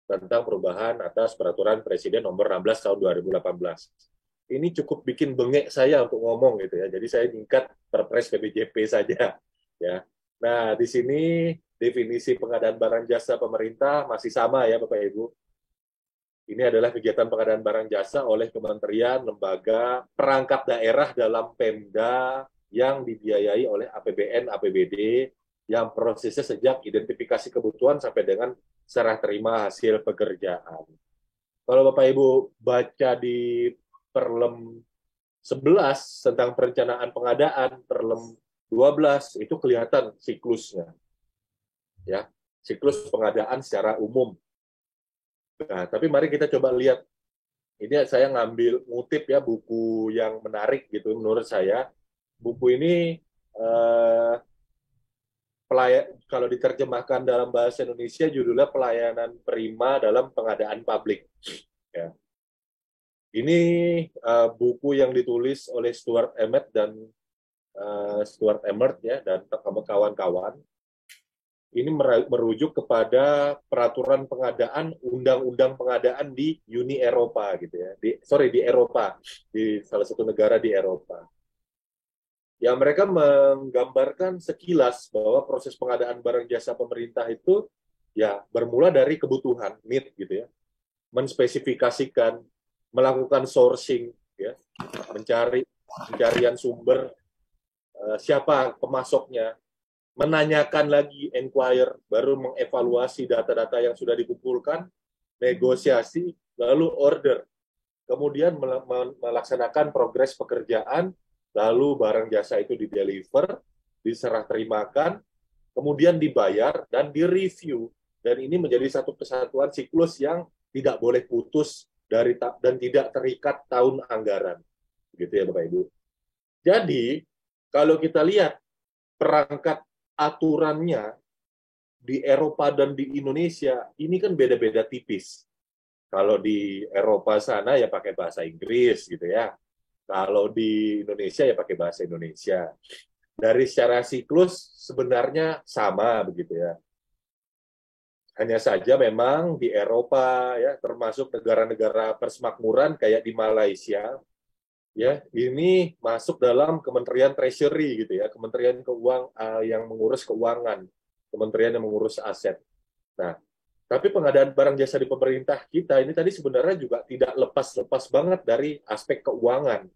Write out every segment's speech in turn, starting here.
tentang perubahan atas Peraturan Presiden Nomor 16 Tahun 2018. Ini cukup bikin bengek saya untuk ngomong gitu ya. Jadi saya nyingkat Perpres PBJP saja ya. Nah, di sini definisi pengadaan barang jasa pemerintah masih sama ya Bapak Ibu. Ini adalah kegiatan pengadaan barang jasa oleh kementerian, lembaga, perangkat daerah dalam Pemda yang dibiayai oleh APBN, APBD, yang prosesnya sejak identifikasi kebutuhan sampai dengan serah terima hasil pekerjaan. Kalau Bapak Ibu baca di Perlem 11 tentang perencanaan pengadaan, Perlem 12 itu kelihatan siklusnya. Ya, siklus pengadaan secara umum. Nah, tapi mari kita coba lihat. Ini saya ngambil ngutip ya buku yang menarik gitu menurut saya. Buku ini kalau diterjemahkan dalam bahasa Indonesia judulnya Pelayanan Prima dalam Pengadaan Publik. Ya. Ini buku yang ditulis oleh Stuart Emmett dan ya dan kawan-kawan. Ini merujuk kepada peraturan pengadaan, undang-undang pengadaan di Uni Eropa gitu ya. Di Eropa, di salah satu negara di Eropa. Ya, mereka menggambarkan sekilas bahwa proses pengadaan barang jasa pemerintah itu ya bermula dari kebutuhan, need gitu ya. Menspesifikasikan, melakukan sourcing ya, pencarian sumber, siapa pemasoknya, menanyakan lagi, inquire, baru mengevaluasi data-data yang sudah dikumpulkan, negosiasi, lalu order. Kemudian melaksanakan progres pekerjaan, lalu barang jasa itu dideliver, diserah terimakan, kemudian dibayar, dan direview. Dan ini menjadi satu kesatuan siklus yang tidak boleh putus dan tidak terikat tahun anggaran. Gitu ya Bapak Ibu. Jadi, kalau kita lihat perangkat aturannya di Eropa dan di Indonesia ini kan beda-beda tipis. Kalau di Eropa sana ya pakai bahasa Inggris gitu ya. Kalau di Indonesia ya pakai bahasa Indonesia. Dari secara siklus sebenarnya sama begitu ya. Hanya saja memang di Eropa ya termasuk negara-negara persemakmuran kayak di Malaysia ya ini masuk dalam Kementerian Treasury gitu ya, Kementerian yang mengurus keuangan, kementerian yang mengurus aset. Nah, tapi pengadaan barang jasa di pemerintah kita ini tadi sebenarnya juga tidak lepas-lepas banget dari aspek keuangan.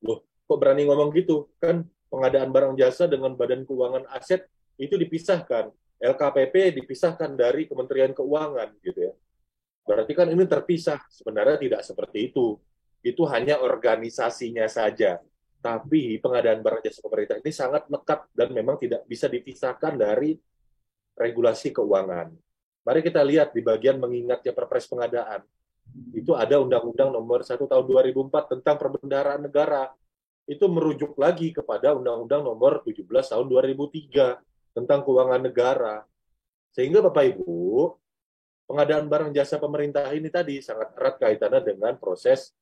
Loh, kok berani ngomong gitu? Kan pengadaan barang jasa dengan Badan Keuangan Aset itu dipisahkan. LKPP dipisahkan dari Kementerian Keuangan gitu ya. Berarti kan ini terpisah. Sebenarnya tidak seperti itu. Itu hanya organisasinya saja. Tapi pengadaan barang jasa pemerintah ini sangat lekat dan memang tidak bisa dipisahkan dari regulasi keuangan. Mari kita lihat di bagian mengingatnya Perpres pengadaan. Itu ada Undang-Undang Nomor 1 Tahun 2004 tentang Perbendaharaan Negara. Itu merujuk lagi kepada Undang-Undang Nomor 17 Tahun 2003 tentang Keuangan Negara. Sehingga Bapak Ibu, pengadaan barang jasa pemerintah ini tadi sangat erat kaitannya dengan proses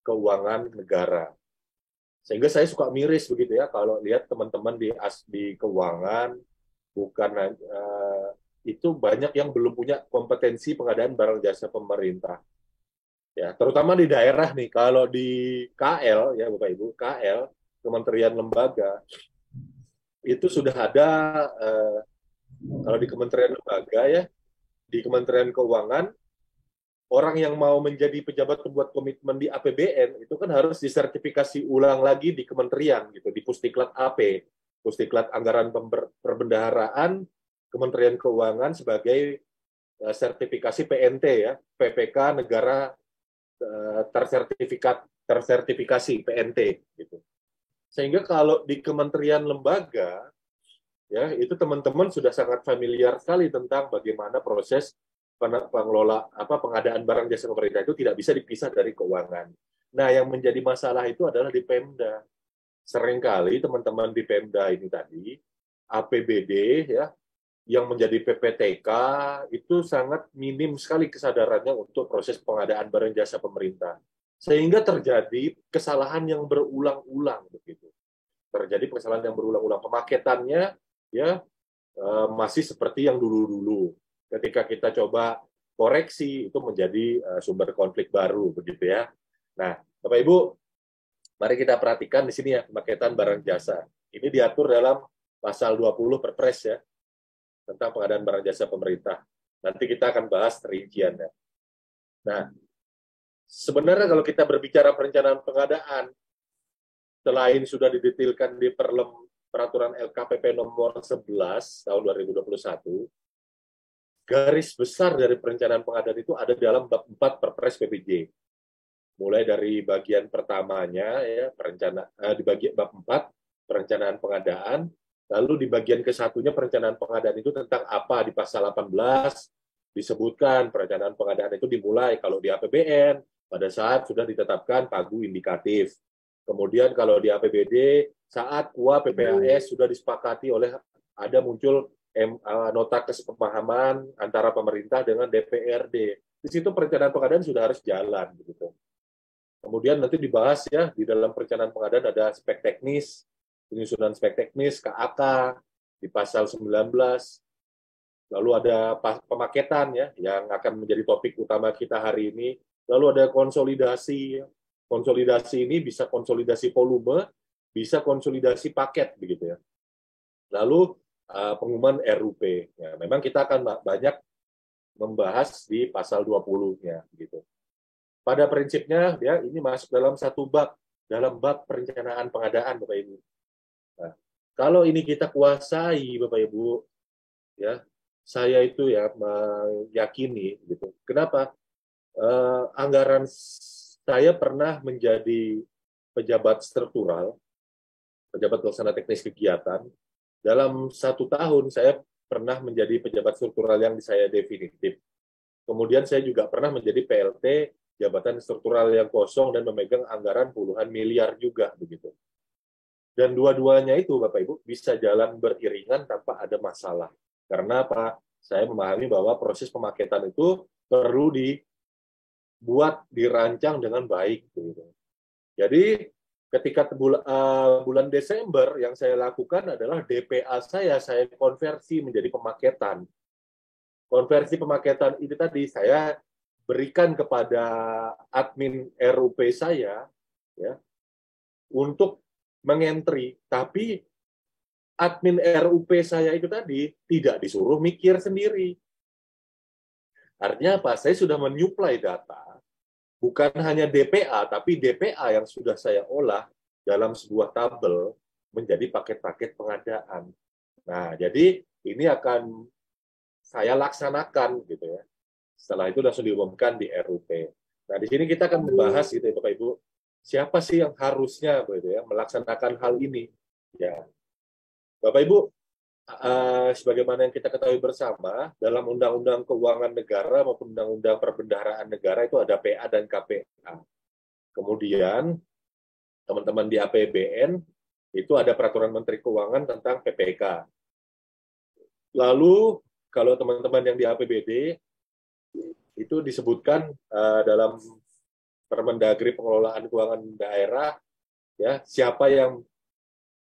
keuangan negara. Sehingga saya suka miris begitu ya kalau lihat teman-teman di keuangan bukan itu banyak yang belum punya kompetensi pengadaan barang jasa pemerintah. Ya, terutama di daerah nih. Kalau di KL ya Bapak Ibu, KL Kementerian Lembaga itu sudah ada kalau di Kementerian Lembaga ya di Kementerian Keuangan orang yang mau menjadi pejabat pembuat komitmen di APBN itu kan harus disertifikasi ulang lagi di kementerian gitu di Pusdiklat AP, Pusdiklat Anggaran Perbendaharaan Kementerian Keuangan sebagai sertifikasi PNT ya, PPK negara tersertifikasi PNT gitu. Sehingga kalau di kementerian lembaga ya itu teman-teman sudah sangat familiar sekali tentang bagaimana proses pengadaan barang jasa pemerintah itu tidak bisa dipisah dari keuangan. Nah, yang menjadi masalah itu adalah di Pemda. Seringkali teman-teman di Pemda ini tadi APBD ya yang menjadi PPTK itu sangat minim sekali kesadarannya untuk proses pengadaan barang jasa pemerintah. Sehingga terjadi kesalahan yang berulang-ulang begitu. Terjadi kesalahan yang berulang-ulang, pemaketannya ya masih seperti yang dulu-dulu. Ketika kita coba koreksi itu menjadi sumber konflik baru begitu ya. Nah, Bapak Ibu, mari kita perhatikan di sini ya pemaketan barang jasa. Ini diatur dalam pasal 20 Perpres ya tentang pengadaan barang jasa pemerintah. Nanti kita akan bahas rinciannya. Nah, sebenarnya kalau kita berbicara perencanaan pengadaan, selain sudah didetailkan di peraturan LKPP nomor 11 tahun 2021, garis besar dari perencanaan pengadaan itu ada dalam bab 4 Perpres PPJ. Mulai dari bagian pertamanya ya di bagian bab 4 perencanaan pengadaan, lalu di bagian ke-1-nya perencanaan pengadaan itu tentang apa di pasal 18 disebutkan perencanaan pengadaan itu dimulai kalau di APBN pada saat sudah ditetapkan pagu indikatif. Kemudian kalau di APBD saat KUA PPAS sudah disepakati oleh ada muncul nota kesepahaman antara pemerintah dengan DPRD. Di situ perencanaan pengadaan sudah harus jalan begitu. Kemudian nanti dibahas ya di dalam perencanaan pengadaan ada spek teknis, penyusunan spek teknis, KAK di pasal 19. Lalu ada pemaketan ya yang akan menjadi topik utama kita hari ini. Lalu ada konsolidasi. Konsolidasi ini bisa konsolidasi volume, bisa konsolidasi paket begitu ya. Lalu pengumuman RUP. Ya, memang kita akan banyak membahas di pasal 20-nya gitu. Pada prinsipnya ya ini masuk dalam satu bab, dalam bab perencanaan pengadaan Bapak Ibu. Nah, kalau ini kita kuasai Bapak Ibu, ya saya itu ya meyakini gitu. Kenapa? Anggaran saya pernah menjadi pejabat struktural, pejabat pelaksana teknis kegiatan. Dalam 1 tahun saya pernah menjadi pejabat struktural yang saya definitif. Kemudian saya juga pernah menjadi PLT jabatan struktural yang kosong dan memegang anggaran puluhan miliar juga begitu. Dan dua-duanya itu Bapak Ibu bisa jalan beriringan tanpa ada masalah. Karena apa? Saya memahami bahwa proses pemaketan itu perlu dibuat, dirancang dengan baik gitu. Jadi ketika bulan Desember yang saya lakukan adalah DPA saya konversi menjadi pemaketan. Konversi pemaketan itu tadi saya berikan kepada admin RUP saya ya untuk mengentry, tapi admin RUP saya itu tadi tidak disuruh mikir sendiri. Artinya apa? Saya sudah menyuplai data, bukan hanya DPA, tapi DPA yang sudah saya olah dalam sebuah tabel menjadi paket-paket pengadaan. Nah, jadi ini akan saya laksanakan gitu ya. Setelah itu langsung diumumkan di RUP. Nah, di sini kita akan membahas gitu ya Bapak Ibu, siapa sih yang harusnya gitu ya melaksanakan hal ini? Ya. Bapak Ibu, sebagaimana yang kita ketahui bersama, dalam Undang-Undang Keuangan Negara maupun Undang-Undang Perbendaharaan Negara itu ada PA dan KPA. Kemudian teman-teman di APBN itu ada Peraturan Menteri Keuangan tentang PPK. Lalu kalau teman-teman yang di APBD itu disebutkan dalam Permendagri Pengelolaan Keuangan Daerah ya siapa yang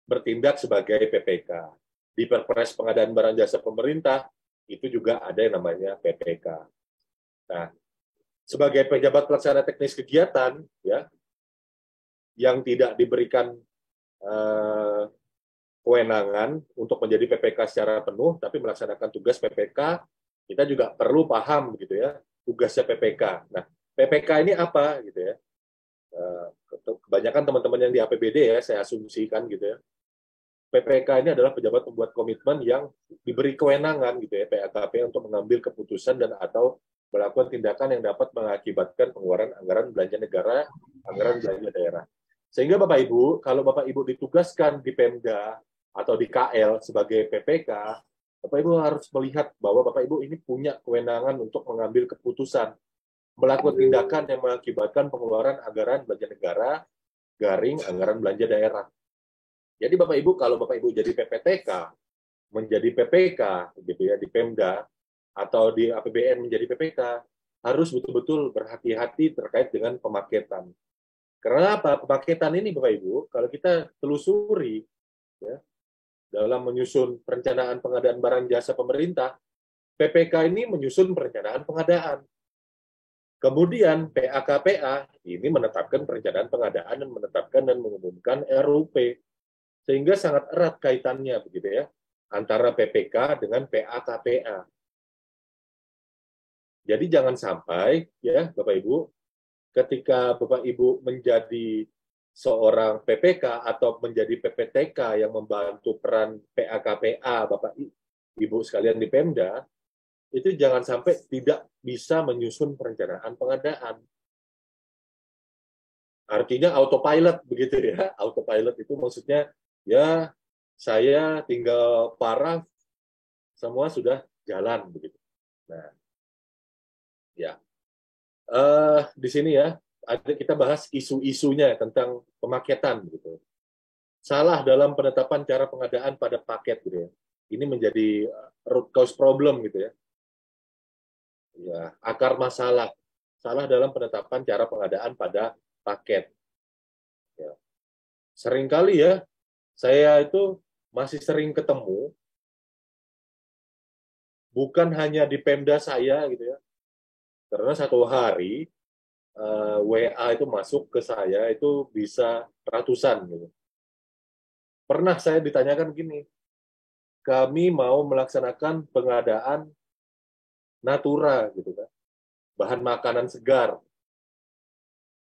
bertindak sebagai PPK. Di Perpres Pengadaan Barang Jasa Pemerintah itu juga ada yang namanya PPK. Nah, sebagai pejabat pelaksana teknis kegiatan ya yang tidak diberikan kewenangan untuk menjadi PPK secara penuh tapi melaksanakan tugas PPK, kita juga perlu paham gitu ya tugasnya PPK. Nah, PPK ini apa gitu ya? Kebanyakan teman-teman yang di APBD ya, saya asumsikan gitu ya. PPK ini adalah pejabat pembuat komitmen yang diberi kewenangan gitu ya, PAKP untuk mengambil keputusan dan atau melakukan tindakan yang dapat mengakibatkan pengeluaran anggaran belanja negara, anggaran belanja daerah. Sehingga Bapak Ibu, kalau Bapak Ibu ditugaskan di Pemda atau di KL sebagai PPK, Bapak Ibu harus melihat bahwa Bapak Ibu ini punya kewenangan untuk mengambil keputusan, melakukan tindakan yang mengakibatkan pengeluaran anggaran belanja negara, garing anggaran belanja daerah. Jadi Bapak Ibu, kalau Bapak Ibu jadi PPTK, menjadi PPK gitu ya di Pemda atau di APBN menjadi PPK, harus betul-betul berhati-hati terkait dengan pemaketan. Karena apa? Pemaketan ini Bapak Ibu, kalau kita telusuri ya, dalam menyusun perencanaan pengadaan barang jasa pemerintah, PPK ini menyusun perencanaan pengadaan. Kemudian PAKPA ini menetapkan perencanaan pengadaan dan menetapkan dan mengumumkan RUP. Sehingga sangat erat kaitannya begitu ya antara PPK dengan PAKPA. Jadi jangan sampai ya Bapak Ibu, ketika Bapak Ibu menjadi seorang PPK atau menjadi PPTK yang membantu peran PAKPA Bapak Ibu sekalian di Pemda, itu jangan sampai tidak bisa menyusun perencanaan pengadaan. Artinya autopilot begitu ya. Autopilot itu maksudnya ya saya tinggal paraf, semua sudah jalan begitu. Nah, ya di sini ya kita bahas isu-isunya tentang pemaketan gitu. Salah dalam penetapan cara pengadaan pada paket gitu ya. Ini menjadi root cause problem gitu ya. Ya, akar masalah. Salah dalam penetapan cara pengadaan pada paket. Ya. Seringkali ya, saya itu masih sering ketemu, bukan hanya di Pemda saya gitu ya, karena satu hari WA itu masuk ke saya itu bisa ratusan gitu. Pernah saya ditanyakan gini, kami mau melaksanakan pengadaan Natura gitu kan, bahan makanan segar,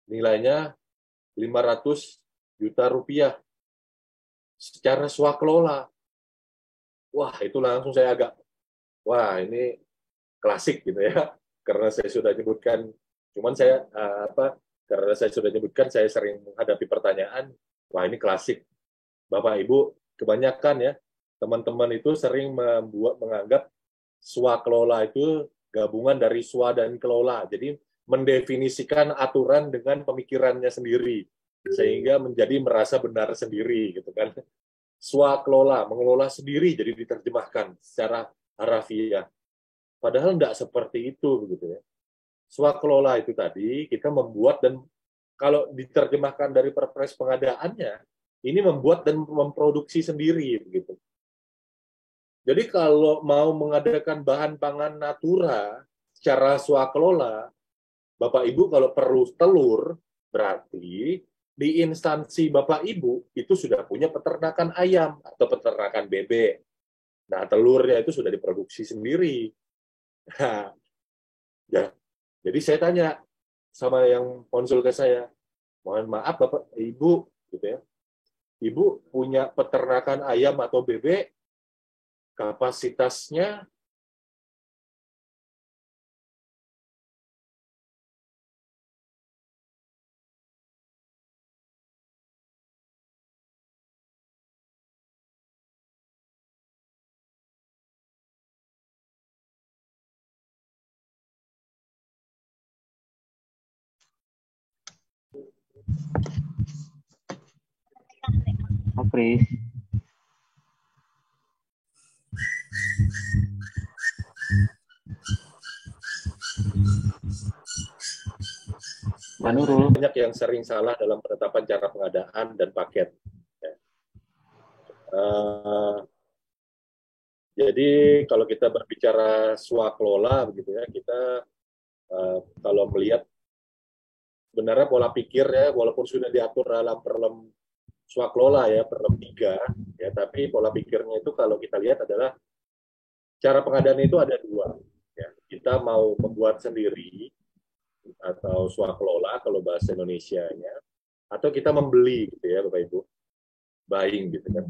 nilainya 500 juta rupiah secara swakelola. Wah, itu langsung saya agak, wah ini klasik gitu ya, karena saya sudah nyebutkan, cuman saya karena saya sudah nyebutkan, saya sering menghadapi pertanyaan, wah ini klasik. Bapak Ibu, kebanyakan ya, teman-teman itu sering menganggap swakelola itu gabungan dari swa dan kelola. Jadi mendefinisikan aturan dengan pemikirannya sendiri, sehingga menjadi merasa benar sendiri gitu kan. Swakelola, mengelola sendiri, jadi diterjemahkan secara harafiah. Padahal tidak seperti itu begitu ya. Swakelola itu tadi kita membuat, dan kalau diterjemahkan dari perpres pengadaannya, ini membuat dan memproduksi sendiri begitu. Jadi kalau mau mengadakan bahan pangan natura secara swakelola, Bapak Ibu kalau perlu telur, berarti di instansi Bapak Ibu itu sudah punya peternakan ayam atau peternakan bebek. Nah, telurnya itu sudah diproduksi sendiri. Nah, ya, jadi saya tanya sama yang konsul ke saya, mohon maaf Bapak Ibu, gitu ya, Ibu punya peternakan ayam atau bebek, kapasitasnya Kris. banyak yang sering salah dalam penetapan cara pengadaan dan paket. Ya. Jadi kalau kita berbicara swakelola begitu ya, kita kalau melihat sebenarnya pola pikir ya, walaupun sudah diatur dalam Perlem Swakelola ya, Perlem 3 ya, tapi pola pikirnya itu kalau kita lihat adalah cara pengadaan itu ada dua. Ya. Kita mau membuat sendiri atau swakelola kalau bahasa Indonesianya, atau kita membeli gitu ya Bapak Ibu, buying gitu kan.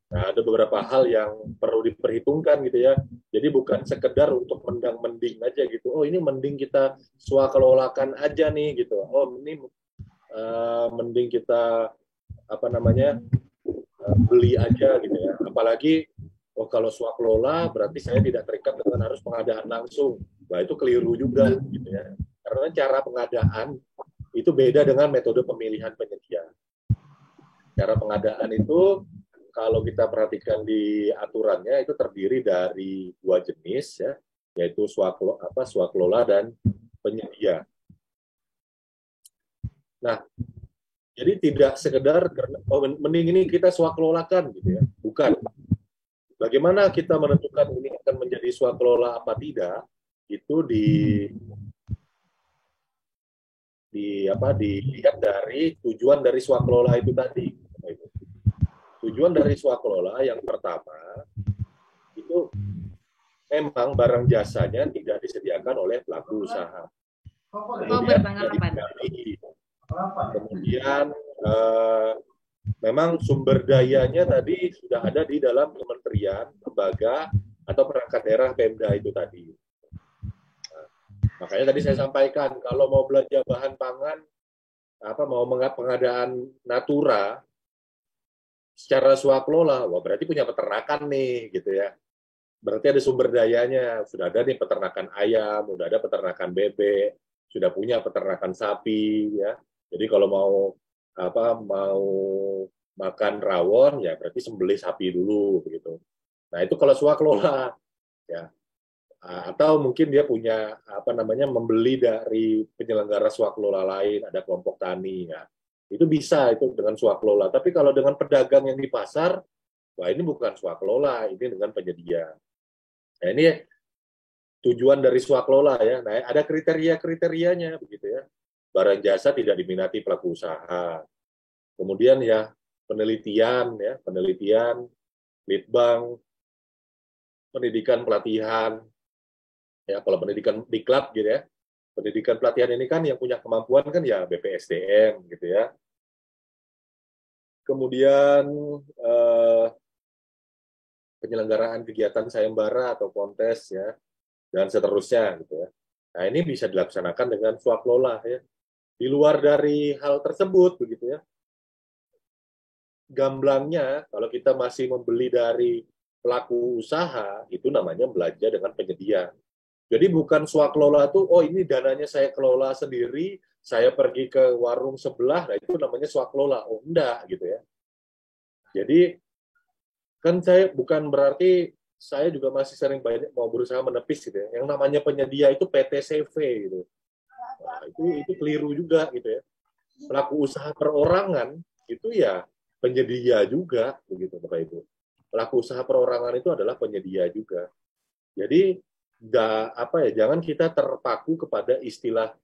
Nah, ada beberapa hal yang perlu diperhitungkan gitu ya. Jadi bukan sekedar untuk mendang-mending aja gitu. Oh, ini mending kita swakelolakan aja nih gitu. Oh, ini mending kita beli aja gitu ya. Apalagi oh kalau swakelola berarti saya tidak terikat dengan harus pengadaan langsung. Nah, itu keliru juga gitu ya. Karena cara pengadaan itu beda dengan metode pemilihan penyedia. Cara pengadaan itu kalau kita perhatikan di aturannya itu terdiri dari dua jenis ya, yaitu swakelola dan penyedia. Nah, jadi tidak sekedar mending ini kita swakelolakan gitu ya, bukan. Bagaimana kita menentukan ini akan menjadi swakelola apa tidak itu dilihat dari tujuan dari swakelola itu tadi. Tujuan dari swakelola yang pertama itu memang barang jasanya tidak disediakan oleh pelaku usaha. Kemudian kemudian memang sumber dayanya tadi sudah ada di dalam kementerian, lembaga, atau perangkat daerah Pemda itu tadi. Nah, makanya tadi saya sampaikan, kalau mau belanja bahan pangan, mau pengadaan natura secara swakelola, wah berarti punya peternakan nih, gitu ya. Berarti ada sumber dayanya, sudah ada nih peternakan ayam, sudah ada peternakan bebek, sudah punya peternakan sapi, ya. Jadi kalau mau makan rawon, ya berarti sembelih sapi dulu, begitu. Nah itu kalau swakelola, ya. Atau mungkin dia punya membeli dari penyelenggara swakelola lain, ada kelompok tani, ya. Itu bisa itu dengan swakelola. Tapi kalau dengan pedagang yang di pasar, wah ini bukan swakelola, ini dengan penyedia. Nah ini tujuan dari swakelola ya. Nah ada kriteria-kriterianya begitu ya. Barang jasa tidak diminati pelaku usaha. Kemudian ya penelitian, litbang, pendidikan pelatihan. Ya kalau pendidikan diklat gitu ya. Pendidikan pelatihan ini kan yang punya kemampuan kan ya BPSDM gitu ya. Kemudian penyelenggaraan kegiatan sayembara atau kontes ya dan seterusnya gitu ya. Nah, ini bisa dilaksanakan dengan swakelola ya. Di luar dari hal tersebut begitu ya. Gamblangnya kalau kita masih membeli dari pelaku usaha itu namanya belanja dengan penyedia. Jadi bukan swakelola itu, oh ini dananya saya kelola sendiri, saya pergi ke warung sebelah, nah itu namanya swakelola. Oh enggak gitu ya. Jadi kan saya bukan berarti saya juga masih sering banyak mau berusaha menepis gitu ya. Yang namanya penyedia itu PT-CV gitu. Nah, itu keliru juga gitu ya. Pelaku usaha perorangan itu ya penyedia juga begitu Bapak Ibu. Pelaku usaha perorangan itu adalah penyedia juga. Jadi jangan kita terpaku kepada istilah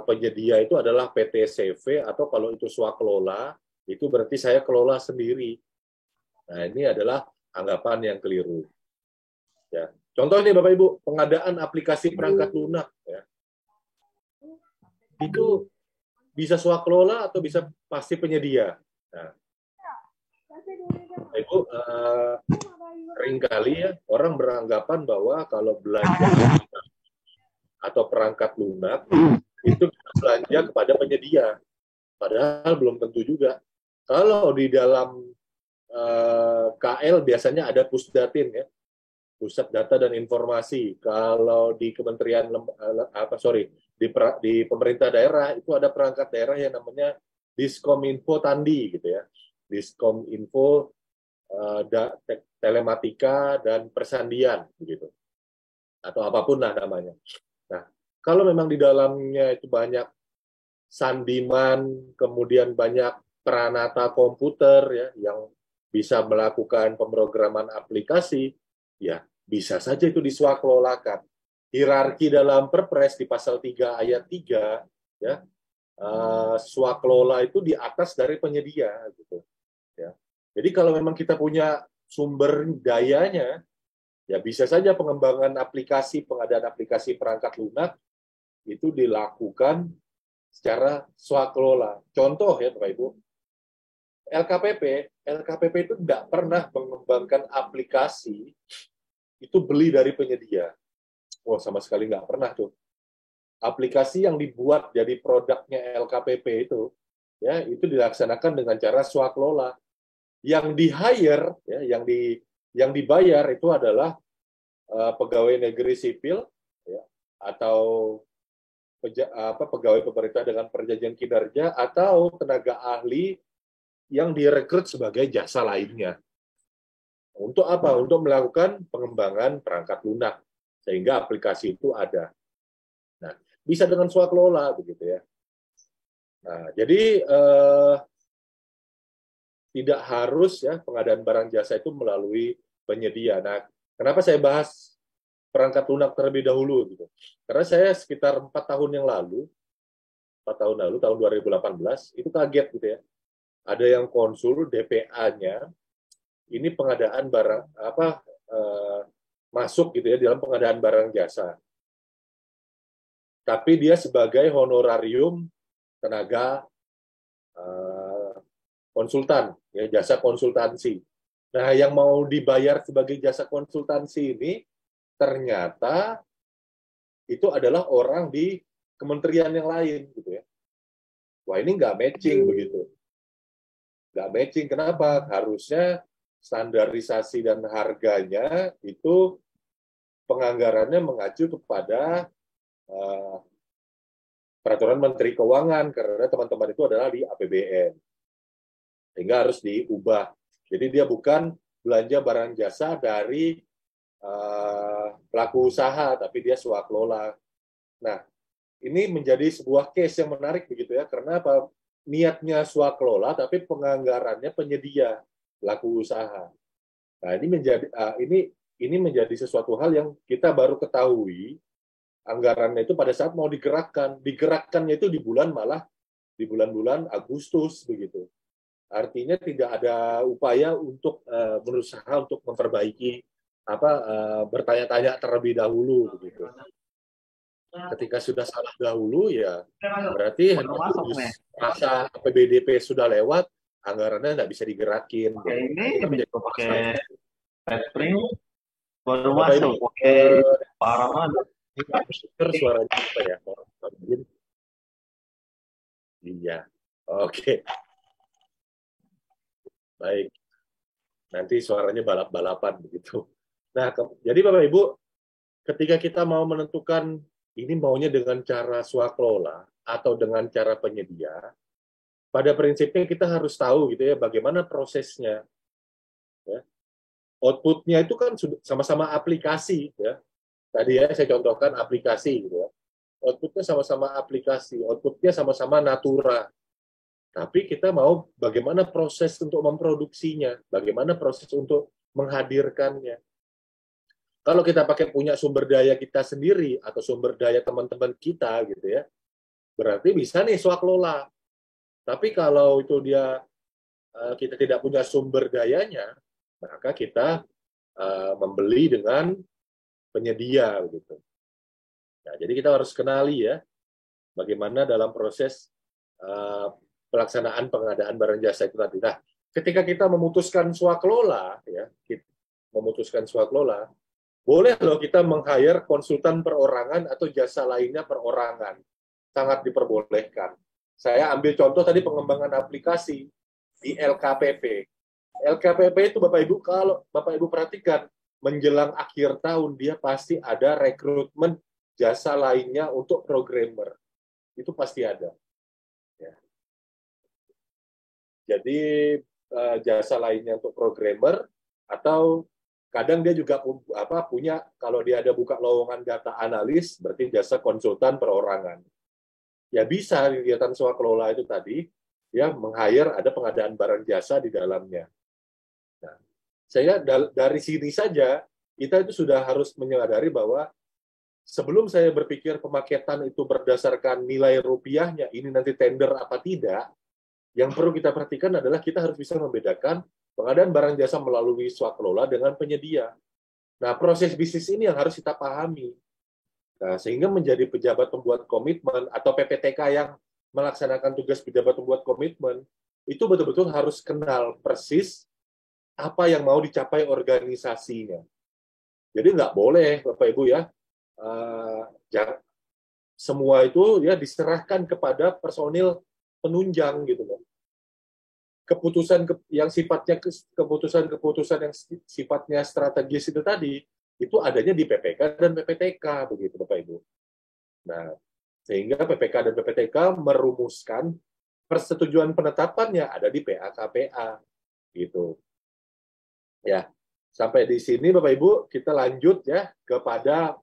penyedia itu adalah PT CV atau kalau itu swakelola itu berarti saya kelola sendiri. Nah, ini adalah anggapan yang keliru. Ya. Contoh ini Bapak Ibu, pengadaan aplikasi perangkat lunak ya. Itu bisa swakelola atau bisa pasti penyedia. Nah, Bapak Ibu seringkali ya orang beranggapan bahwa kalau belanja atau perangkat lunak itu kita belanja kepada penyedia. Padahal belum tentu juga. Kalau di dalam KL biasanya ada Pusdatin ya, Pusat Data dan Informasi. Kalau di Kementerian di pemerintah daerah itu ada perangkat daerah yang namanya Diskominfo Tandi gitu ya. Diskominfo Telematika dan Persandian begitu. Atau apapun lah namanya. Nah, kalau memang di dalamnya itu banyak sandiman, kemudian banyak peranata komputer ya yang bisa melakukan pemrograman aplikasi, ya bisa saja itu diswakelolakan. Hierarki dalam Perpres di pasal 3 ayat 3 ya, swakelola itu di atas dari penyedia gitu ya. Jadi kalau memang kita punya sumber dayanya, ya bisa saja pengembangan aplikasi, pengadaan aplikasi perangkat lunak itu dilakukan secara swakelola. Contoh ya Bapak Ibu, LKPP itu tidak pernah mengembangkan aplikasi itu beli dari penyedia. Oh, sama sekali nggak pernah tuh. Aplikasi yang dibuat jadi produknya LKPP itu, ya itu dilaksanakan dengan cara swakelola. Yang di-hire, ya, yang dibayar itu adalah pegawai negeri sipil, ya, atau pegawai pemerintah dengan perjanjian kinerja atau tenaga ahli yang direkrut sebagai jasa lainnya. Untuk apa? Untuk melakukan pengembangan perangkat lunak sehingga aplikasi itu ada. Nah, bisa dengan swakelola begitu ya. Nah, jadi tidak harus ya pengadaan barang jasa itu melalui penyedia. Nah, Kenapa saya bahas perangkat lunak terlebih dahulu gitu? Karena saya sekitar 4 tahun lalu, tahun 2018 itu kaget gitu ya. Ada yang konsul DPA-nya ini pengadaan barang apa masuk gitu ya dalam pengadaan barang jasa. Tapi dia sebagai honorarium tenaga konsultan, ya jasa konsultansi. Nah, yang mau dibayar sebagai jasa konsultansi ini ternyata itu adalah orang di kementerian yang lain gitu ya. Wah, ini nggak matching begitu. Nggak matching. Kenapa? Harusnya standarisasi dan harganya itu penganggarannya mengacu kepada peraturan Menteri Keuangan karena teman-teman itu adalah di APBN. Sehingga harus diubah. Jadi dia bukan belanja barang jasa dari pelaku usaha, tapi dia swakelola. Nah, ini menjadi sebuah case yang menarik begitu ya, karena apa? Niatnya swakelola, tapi penganggarannya penyedia pelaku usaha. Nah, ini menjadi sesuatu hal yang kita baru ketahui anggarannya itu pada saat mau digerakkan. Digerakkannya itu di bulan-bulan Agustus begitu. Artinya tidak ada upaya untuk berusaha untuk memperbaiki bertanya-tanya terlebih dahulu begitu. Ketika sudah salah dahulu ya berarti masa APBDP sudah lewat, anggarannya nggak bisa digerakin. Oke, Itu ini menjadi pakai masalah. Petri baru Bapak Ibu, masuk. Oke, parah banget. suaranya apa ya? Iya, oke, baik. Nanti suaranya balap-balapan begitu. Nah, jadi Bapak Ibu, ketika kita mau menentukan ini maunya dengan cara swakelola atau dengan cara penyedia, pada prinsipnya kita harus tahu gitu ya bagaimana prosesnya. Ya. Outputnya itu kan sama-sama aplikasi ya. Tadi ya saya contohkan aplikasi gitu ya. Outputnya sama-sama aplikasi, outputnya sama-sama natura. Tapi kita mau bagaimana proses untuk memproduksinya, bagaimana proses untuk menghadirkannya. Kalau kita pakai punya sumber daya kita sendiri atau sumber daya teman-teman kita gitu ya, berarti bisa nih swakelola. Tapi kalau itu kita tidak punya sumber dayanya, maka kita membeli dengan penyedia gitu. Nah, jadi kita harus kenali ya bagaimana dalam proses pelaksanaan pengadaan barang jasa itu tadi. Nah, ketika kita memutuskan swakelola ya, boleh loh kita meng-hire konsultan perorangan atau jasa lainnya perorangan. Sangat diperbolehkan. Saya ambil contoh tadi pengembangan aplikasi di LKPP. LKPP itu Bapak Ibu, kalau Bapak Ibu perhatikan, menjelang akhir tahun dia pasti ada rekrutmen jasa lainnya untuk programmer. Itu pasti ada. Ya. Jadi jasa lainnya untuk programmer atau kadang dia juga punya kalau dia ada buka lowongan data analis berarti jasa konsultan perorangan. Ya bisa kegiatan swakelola itu tadi ya meng-hire ada pengadaan barang jasa di dalamnya. Nah, saya dari sini saja kita itu sudah harus menyadari bahwa sebelum saya berpikir pemaketan itu berdasarkan nilai rupiahnya, ini nanti tender apa tidak, yang perlu kita perhatikan adalah kita harus bisa membedakan pengadaan barang jasa melalui swakelola dengan penyedia. Nah, proses bisnis ini yang harus kita pahami. Nah, sehingga menjadi pejabat pembuat komitmen atau PPTK yang melaksanakan tugas pejabat pembuat komitmen, itu betul-betul harus kenal persis apa yang mau dicapai organisasinya. Jadi nggak boleh, Bapak Ibu ya, semua itu ya diserahkan kepada personil penunjang gitu loh. Keputusan yang sifatnya keputusan yang sifatnya strategis itu tadi itu adanya di PPK dan PPTK begitu Bapak Ibu. Nah, sehingga PPK dan PPTK merumuskan persetujuan penetapannya ada di PAKPA gitu. Ya. Sampai di sini Bapak Ibu kita lanjut ya kepada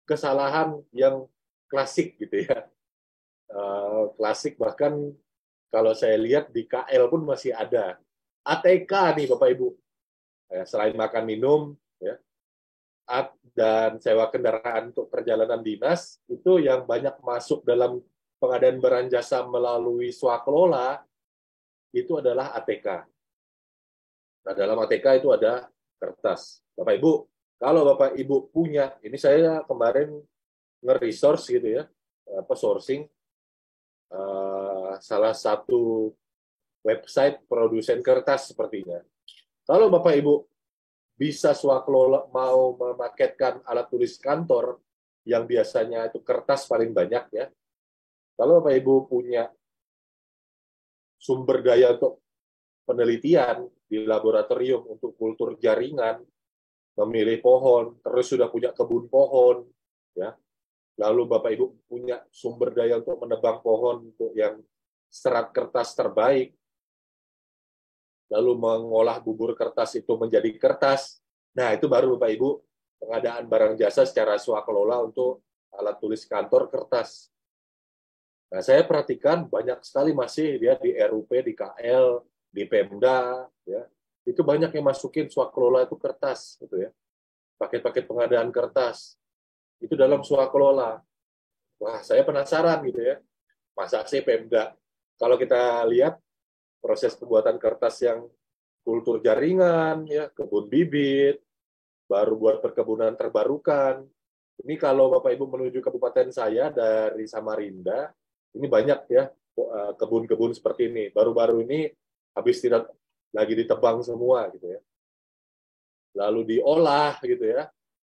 kesalahan yang klasik gitu ya. Klasik bahkan kalau saya lihat di KL pun masih ada. ATK nih Bapak Ibu. Selain makan minum, ya, dan sewa kendaraan untuk perjalanan dinas itu yang banyak masuk dalam pengadaan barang jasa melalui swakelola itu adalah ATK. Nah, dalam ATK itu ada kertas. Bapak Ibu, kalau Bapak Ibu punya, ini saya kemarin nge-resource gitu ya, sourcing salah satu website produsen kertas sepertinya. Kalau Bapak Ibu bisa swakelola mau memaketkan alat tulis kantor yang biasanya itu kertas paling banyak ya. Kalau Bapak Ibu punya sumber daya untuk penelitian di laboratorium untuk kultur jaringan, memilih pohon, terus sudah punya kebun pohon, ya. Lalu Bapak Ibu punya sumber daya untuk menebang pohon untuk yang serat kertas terbaik, lalu mengolah bubur kertas itu menjadi kertas. Nah, itu baru Bapak Ibu pengadaan barang jasa secara swakelola untuk alat tulis kantor kertas. Nah, saya perhatikan banyak sekali masih dia di RUP, di KL, di Pemda, ya. Itu banyak yang masukin swakelola itu kertas, gitu ya. Paket-paket pengadaan kertas. Itu dalam swakelola. Wah, saya penasaran gitu ya. Masa sih Pemda? Kalau kita lihat proses pembuatan kertas yang kultur jaringan, ya, kebun bibit, baru buat perkebunan terbarukan. Ini kalau Bapak Ibu menuju kabupaten saya dari Samarinda, ini banyak ya kebun-kebun seperti ini. Baru-baru ini habis tidak lagi ditebang semua gitu ya. Lalu diolah gitu ya.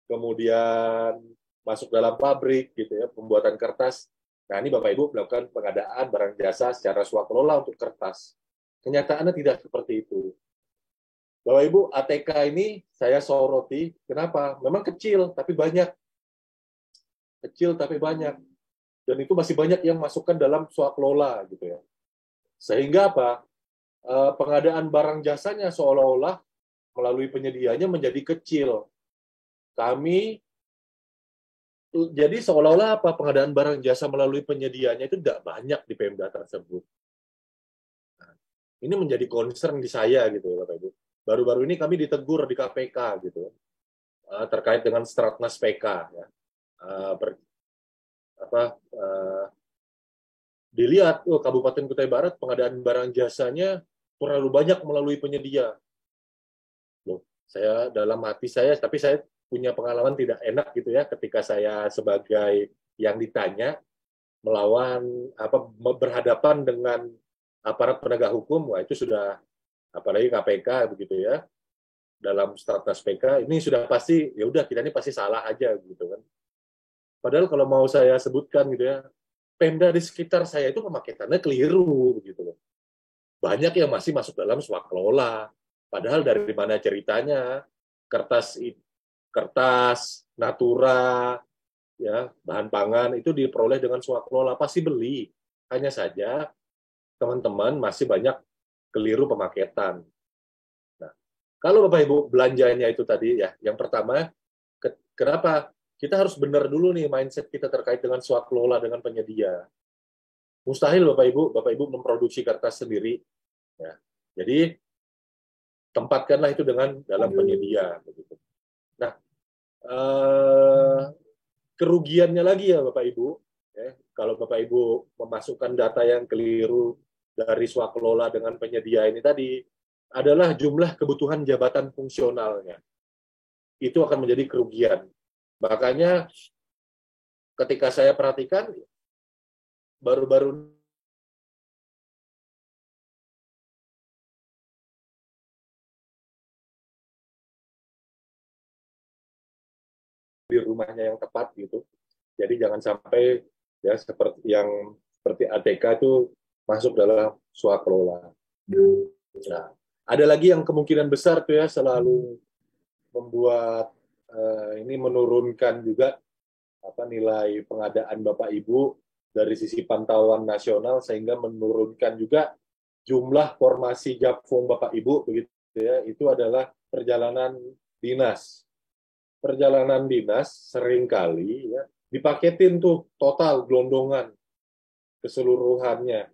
Kemudian masuk dalam pabrik gitu ya, pembuatan kertas. Nah, ini Bapak Ibu melakukan pengadaan barang jasa secara swakelola untuk kertas. Kenyataannya tidak seperti itu. Bapak Ibu, ATK ini saya soroti, kenapa? Memang kecil, tapi banyak. Kecil, tapi banyak. Dan itu masih banyak yang masukkan dalam swakelola gitu ya. Sehingga apa? Pengadaan barang jasanya seolah-olah melalui penyedianya menjadi kecil. Kami jadi seolah-olah apa pengadaan barang jasa melalui penyedianya itu tidak banyak di Pemda tersebut. Nah, ini menjadi concern di saya gitu ya Bapak Ibu. Baru-baru ini kami ditegur di KPK gitu terkait dengan Stratnas PK ya. Dilihat Kabupaten Kutai Barat pengadaan barang jasanya terlalu banyak melalui penyedia. Loh, saya dalam hati saya, tapi saya punya pengalaman tidak enak gitu ya ketika saya sebagai yang ditanya melawan berhadapan dengan aparat penegak hukum, wah itu sudah apalagi KPK begitu ya dalam Stratnas PK ini sudah pasti ya udah kita ini pasti salah aja gitu kan. Padahal kalau mau saya sebutkan gitu ya, Pemda di sekitar saya itu pemaketannya keliru begitu loh. Banyak yang masih masuk dalam swakelola. Padahal dari mana ceritanya kertas kertas, natura, ya bahan pangan itu diperoleh dengan swakelola pasti beli. Hanya saja teman-teman masih banyak keliru pemaketan. Nah, kalau Bapak Ibu belanjanya itu tadi ya, yang pertama kenapa kita harus benar dulu nih mindset kita terkait dengan swakelola dengan penyedia. Mustahil Bapak Ibu memproduksi kertas sendiri. Ya. Jadi tempatkanlah itu dengan dalam penyedia. Begitu. Nah, kerugiannya lagi ya Bapak Ibu, ya, kalau Bapak Ibu memasukkan data yang keliru dari swakelola dengan penyedia ini tadi, adalah jumlah kebutuhan jabatan fungsionalnya. Itu akan menjadi kerugian. Makanya ketika saya perhatikan, baru-baru di rumahnya yang tepat gitu. Jadi jangan sampai ya seperti ATK itu masuk dalam swakelola. Nah, ada lagi yang kemungkinan besar tuh ya selalu membuat ini menurunkan juga nilai pengadaan Bapak Ibu dari sisi pantauan nasional sehingga menurunkan juga jumlah formasi Japfung Bapak Ibu begitu ya. Itu adalah perjalanan dinas. Perjalanan dinas seringkali ya dipaketin tuh total gelondongan keseluruhannya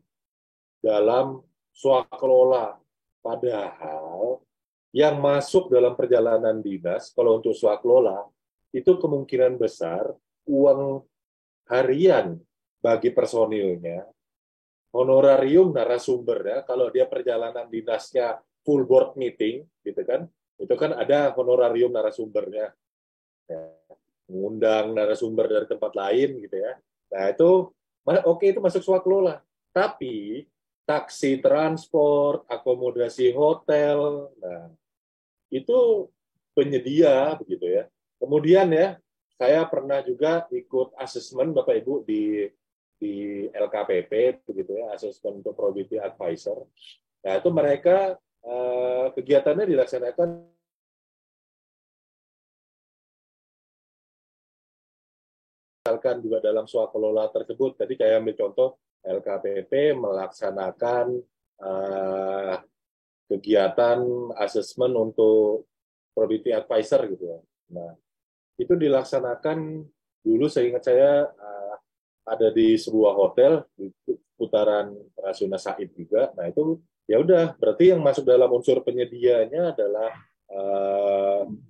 dalam swakelola. Padahal yang masuk dalam perjalanan dinas kalau untuk swakelola itu kemungkinan besar uang harian bagi personilnya, honorarium narasumber ya, kalau dia perjalanan dinasnya full board meeting, gitu kan, itu kan ada honorarium narasumbernya, ya, mengundang narasumber dari tempat lain, gitu ya. Nah itu, oke itu masuk swakelola. Tapi taksi transport, akomodasi hotel, nah itu penyedia begitu ya. Kemudian ya, saya pernah juga ikut asesmen Bapak Ibu di LKPP begitu ya, asesmen untuk probability advisor. Nah, itu mereka kegiatannya dilaksanakan misalkan juga dalam swakelola tersebut. Tadi saya ambil contoh LKPP melaksanakan kegiatan asesmen untuk probability advisor gitu ya. Nah, itu dilaksanakan dulu seingat saya ada di sebuah hotel di putaran Rasuna Said juga. Nah itu ya udah berarti yang masuk dalam unsur penyedianya adalah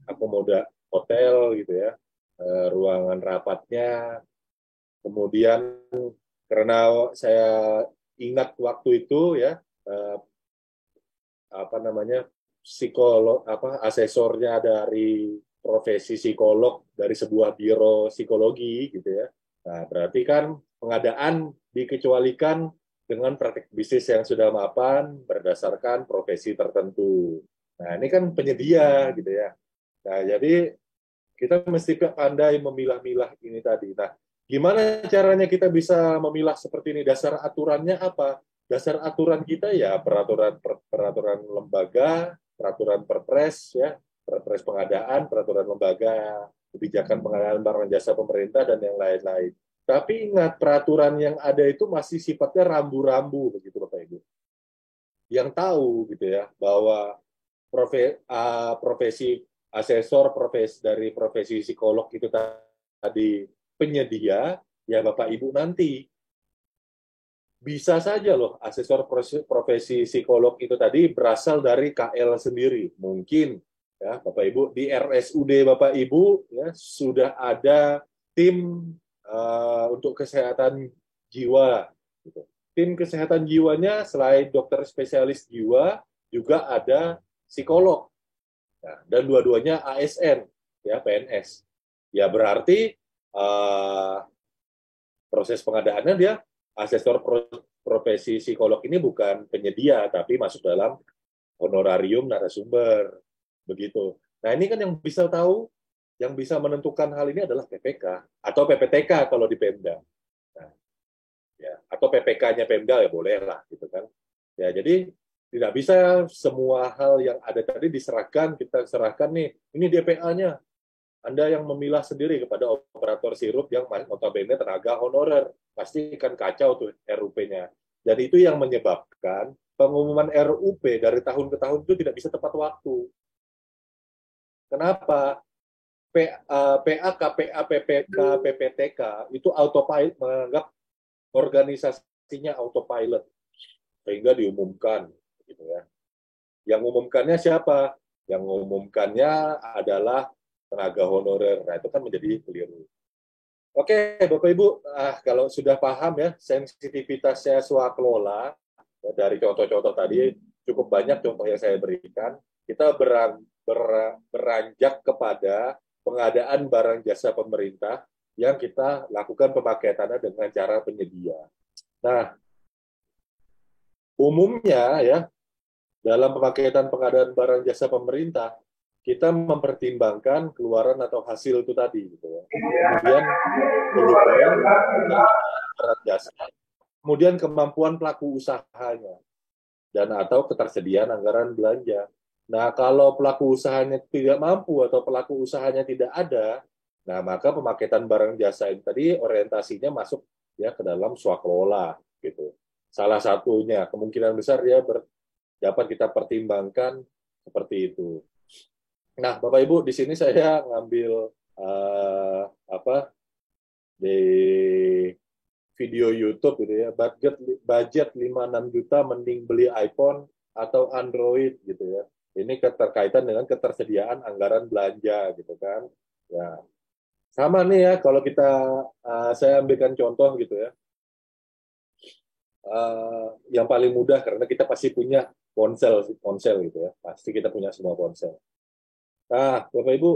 akomoda hotel gitu ya, ruangan rapatnya. Kemudian karena saya ingat waktu itu ya apa namanya psikolog apa asesornya dari profesi psikolog dari sebuah biro psikologi gitu ya. Nah, berarti kan pengadaan dikecualikan dengan praktek bisnis yang sudah mapan berdasarkan profesi tertentu. Nah, ini kan penyedia gitu ya. Nah, jadi kita mesti pandai memilah-milah ini tadi. Nah, gimana caranya kita bisa memilah seperti ini? Dasar aturannya apa? Dasar aturan kita ya peraturan lembaga, peraturan perpres ya, perpres pengadaan, peraturan lembaga, kebijakan pengadaan barang jasa pemerintah dan yang lain-lain. Tapi ingat peraturan yang ada itu masih sifatnya rambu-rambu begitu Bapak Ibu. Yang tahu gitu ya bahwa profesi asesor dari profesi psikolog itu tadi penyedia, ya Bapak Ibu nanti bisa saja loh asesor profesi psikolog itu tadi berasal dari KL sendiri. Mungkin ya Bapak Ibu di RSUD Bapak Ibu ya sudah ada tim untuk kesehatan jiwa. Gitu. Tim kesehatan jiwanya selain dokter spesialis jiwa juga ada psikolog. Nah, dan dua-duanya ASN, ya PNS. Ya berarti proses pengadaannya dia asesor profesi psikolog ini bukan penyedia, tapi masuk dalam honorarium narasumber. Begitu. Nah ini kan yang bisa tahu, yang bisa menentukan hal ini adalah PPK atau PPTK kalau di Pemda. Nah, ya, atau PPK-nya Pemda ya boleh lah gitu kan. Ya jadi tidak bisa semua hal yang ada tadi diserahkan, kita serahkan nih, ini DPA-nya. Anda yang memilah sendiri kepada operator sirup yang notabene tenaga honorer. Pasti kan kacau tuh RUP-nya. Dan itu yang menyebabkan pengumuman RUP dari tahun ke tahun itu tidak bisa tepat waktu. Kenapa? PA, KPA, PPK, PPTK itu autopilot, menganggap organisasinya autopilot sehingga diumumkan gitu ya. Yang umumkannya siapa? Yang umumkannya adalah tenaga honorer. Nah, itu kan menjadi keliru. Oke, Bapak Ibu, kalau sudah paham ya sensitivitasnya swakelola dari contoh-contoh tadi cukup banyak contoh yang saya berikan. Kita beranjak kepada pengadaan barang jasa pemerintah yang kita lakukan pemaketannya dengan cara penyedia. Nah, umumnya ya dalam pemaketan pengadaan barang jasa pemerintah kita mempertimbangkan keluaran atau hasil itu tadi gitu ya. Kemudian volume barang jasa, kemudian kemampuan pelaku usahanya dan atau ketersediaan anggaran belanja. Nah, kalau pelaku usahanya tidak mampu atau pelaku usahanya tidak ada, nah maka pemaketan barang jasa ini tadi orientasinya masuk ya ke dalam swakelola gitu. Salah satunya kemungkinan besar dia dapat kita pertimbangkan seperti itu. Nah, Bapak Ibu, di sini saya ngambil di video YouTube gitu ya, budget 5-6 juta mending beli iPhone atau Android gitu ya. Ini keterkaitan dengan ketersediaan anggaran belanja gitu kan. Ya. Sama nih ya, kalau saya ambilkan contoh gitu ya. Yang paling mudah karena kita pasti punya ponsel gitu ya. Pasti kita punya semua ponsel. Nah, Bapak Ibu,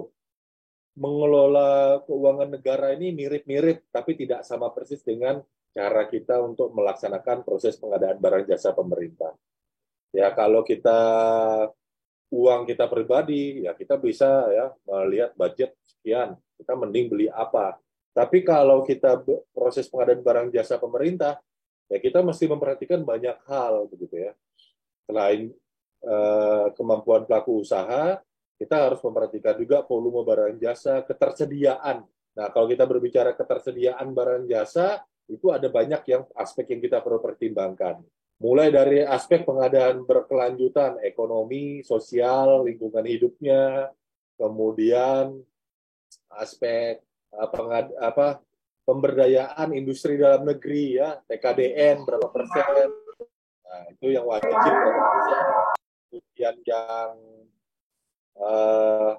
mengelola keuangan negara ini mirip-mirip, tapi tidak sama persis dengan cara kita untuk melaksanakan proses pengadaan barang jasa pemerintah. Ya, kalau uang kita pribadi, ya kita bisa ya melihat budget sekian, kita mending beli apa. Tapi kalau kita proses pengadaan barang jasa pemerintah, ya kita mesti memperhatikan banyak hal begitu ya. Selain kemampuan pelaku usaha, kita harus memperhatikan juga volume barang jasa, ketersediaan. Nah, kalau kita berbicara ketersediaan barang jasa, itu ada banyak aspek yang kita perlu pertimbangkan. Mulai dari aspek pengadaan berkelanjutan, ekonomi, sosial, lingkungan hidupnya, kemudian aspek pemberdayaan industri dalam negeri ya, TKDN berapa persen. Nah, itu yang wajib. Kemudian yang eh,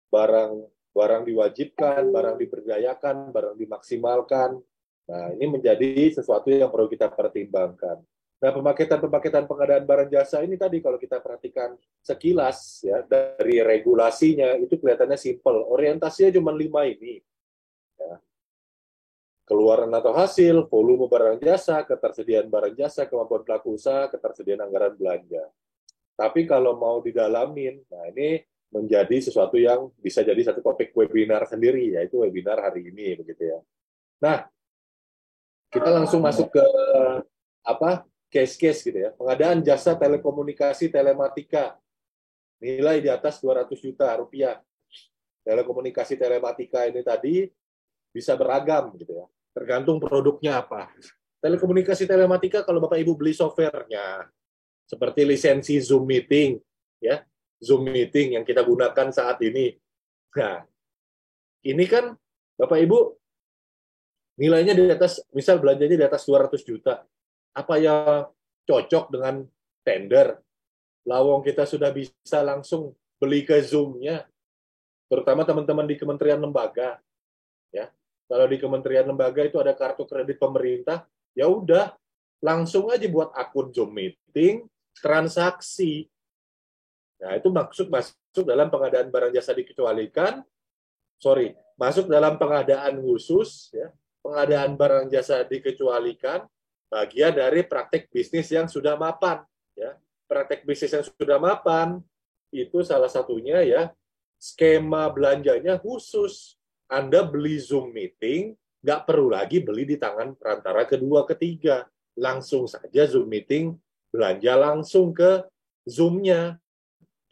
barang barang diwajibkan, barang diberdayakan, barang dimaksimalkan. Nah, ini menjadi sesuatu yang perlu kita pertimbangkan. Nah, pemaketan pengadaan barang jasa ini tadi kalau kita perhatikan sekilas ya dari regulasinya itu kelihatannya simpel. Orientasinya cuma 5 ini. Ya. Keluaran atau hasil, volume barang jasa, ketersediaan barang jasa, kemampuan pelaku usaha, ketersediaan anggaran belanja. Tapi kalau mau didalamin, nah ini menjadi sesuatu yang bisa jadi satu topik webinar sendiri, yaitu webinar hari ini, begitu ya. Nah, kita langsung masuk ke case-case gitu ya. Pengadaan jasa telekomunikasi telematika, nilai di atas 200 juta rupiah. Telekomunikasi telematika ini tadi bisa beragam gitu ya. Tergantung produknya apa. Telekomunikasi telematika kalau Bapak Ibu beli softwarenya, seperti lisensi Zoom Meeting, ya, Zoom Meeting yang kita gunakan saat ini. Nah, ini kan Bapak Ibu nilainya di atas, misal belanjanya di atas 200 juta. Apa ya cocok dengan tender? Lawang kita sudah bisa langsung beli ke Zoom-nya, terutama teman-teman di kementerian lembaga. Ya, kalau di kementerian lembaga itu ada kartu kredit pemerintah, ya udah langsung aja buat akun Zoom Meeting, transaksi. Nah, itu masuk dalam pengadaan barang jasa dikecualikan, masuk dalam pengadaan khusus, ya, pengadaan barang jasa dikecualikan, bagian dari praktek bisnis yang sudah mapan. Ya. Praktek bisnis yang sudah mapan, itu salah satunya ya, skema belanjanya khusus. Anda beli Zoom Meeting, nggak perlu lagi beli di tangan perantara kedua, ketiga. Langsung saja Zoom Meeting, belanja langsung ke Zoom-nya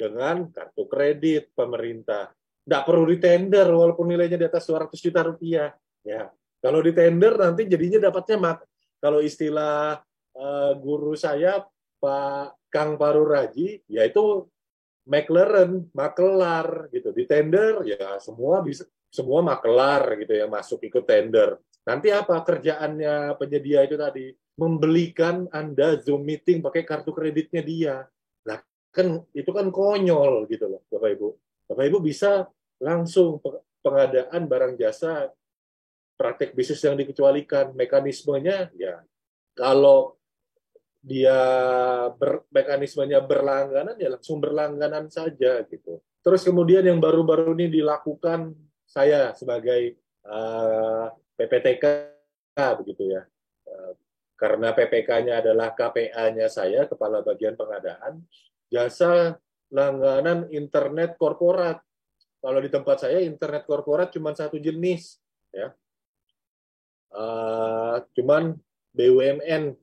dengan kartu kredit pemerintah. Nggak perlu ditender walaupun nilainya di atas 200 juta rupiah. Ya. Kalau ditender nanti jadinya dapatnya kalau istilah guru saya Pak Kang Paru Raji, yaitu makelar gitu. Di tender ya semua makelar gitu yang masuk ikut tender. Nanti apa kerjaannya penyedia itu tadi? Membelikan Anda Zoom Meeting pakai kartu kreditnya dia. Nah, kan itu kan konyol gitu loh, Bapak Ibu. Bapak Ibu bisa langsung pengadaan barang jasa praktek bisnis yang dikecualikan, mekanismenya ya kalau dia mekanismenya berlangganan ya langsung berlangganan saja gitu. Terus kemudian yang baru-baru ini dilakukan saya sebagai PPTK begitu ya. Karena PPK-nya adalah KPA-nya saya, Kepala Bagian Pengadaan, jasa langganan internet korporat. Kalau di tempat saya internet korporat cuma satu jenis, ya, cuman BUMN,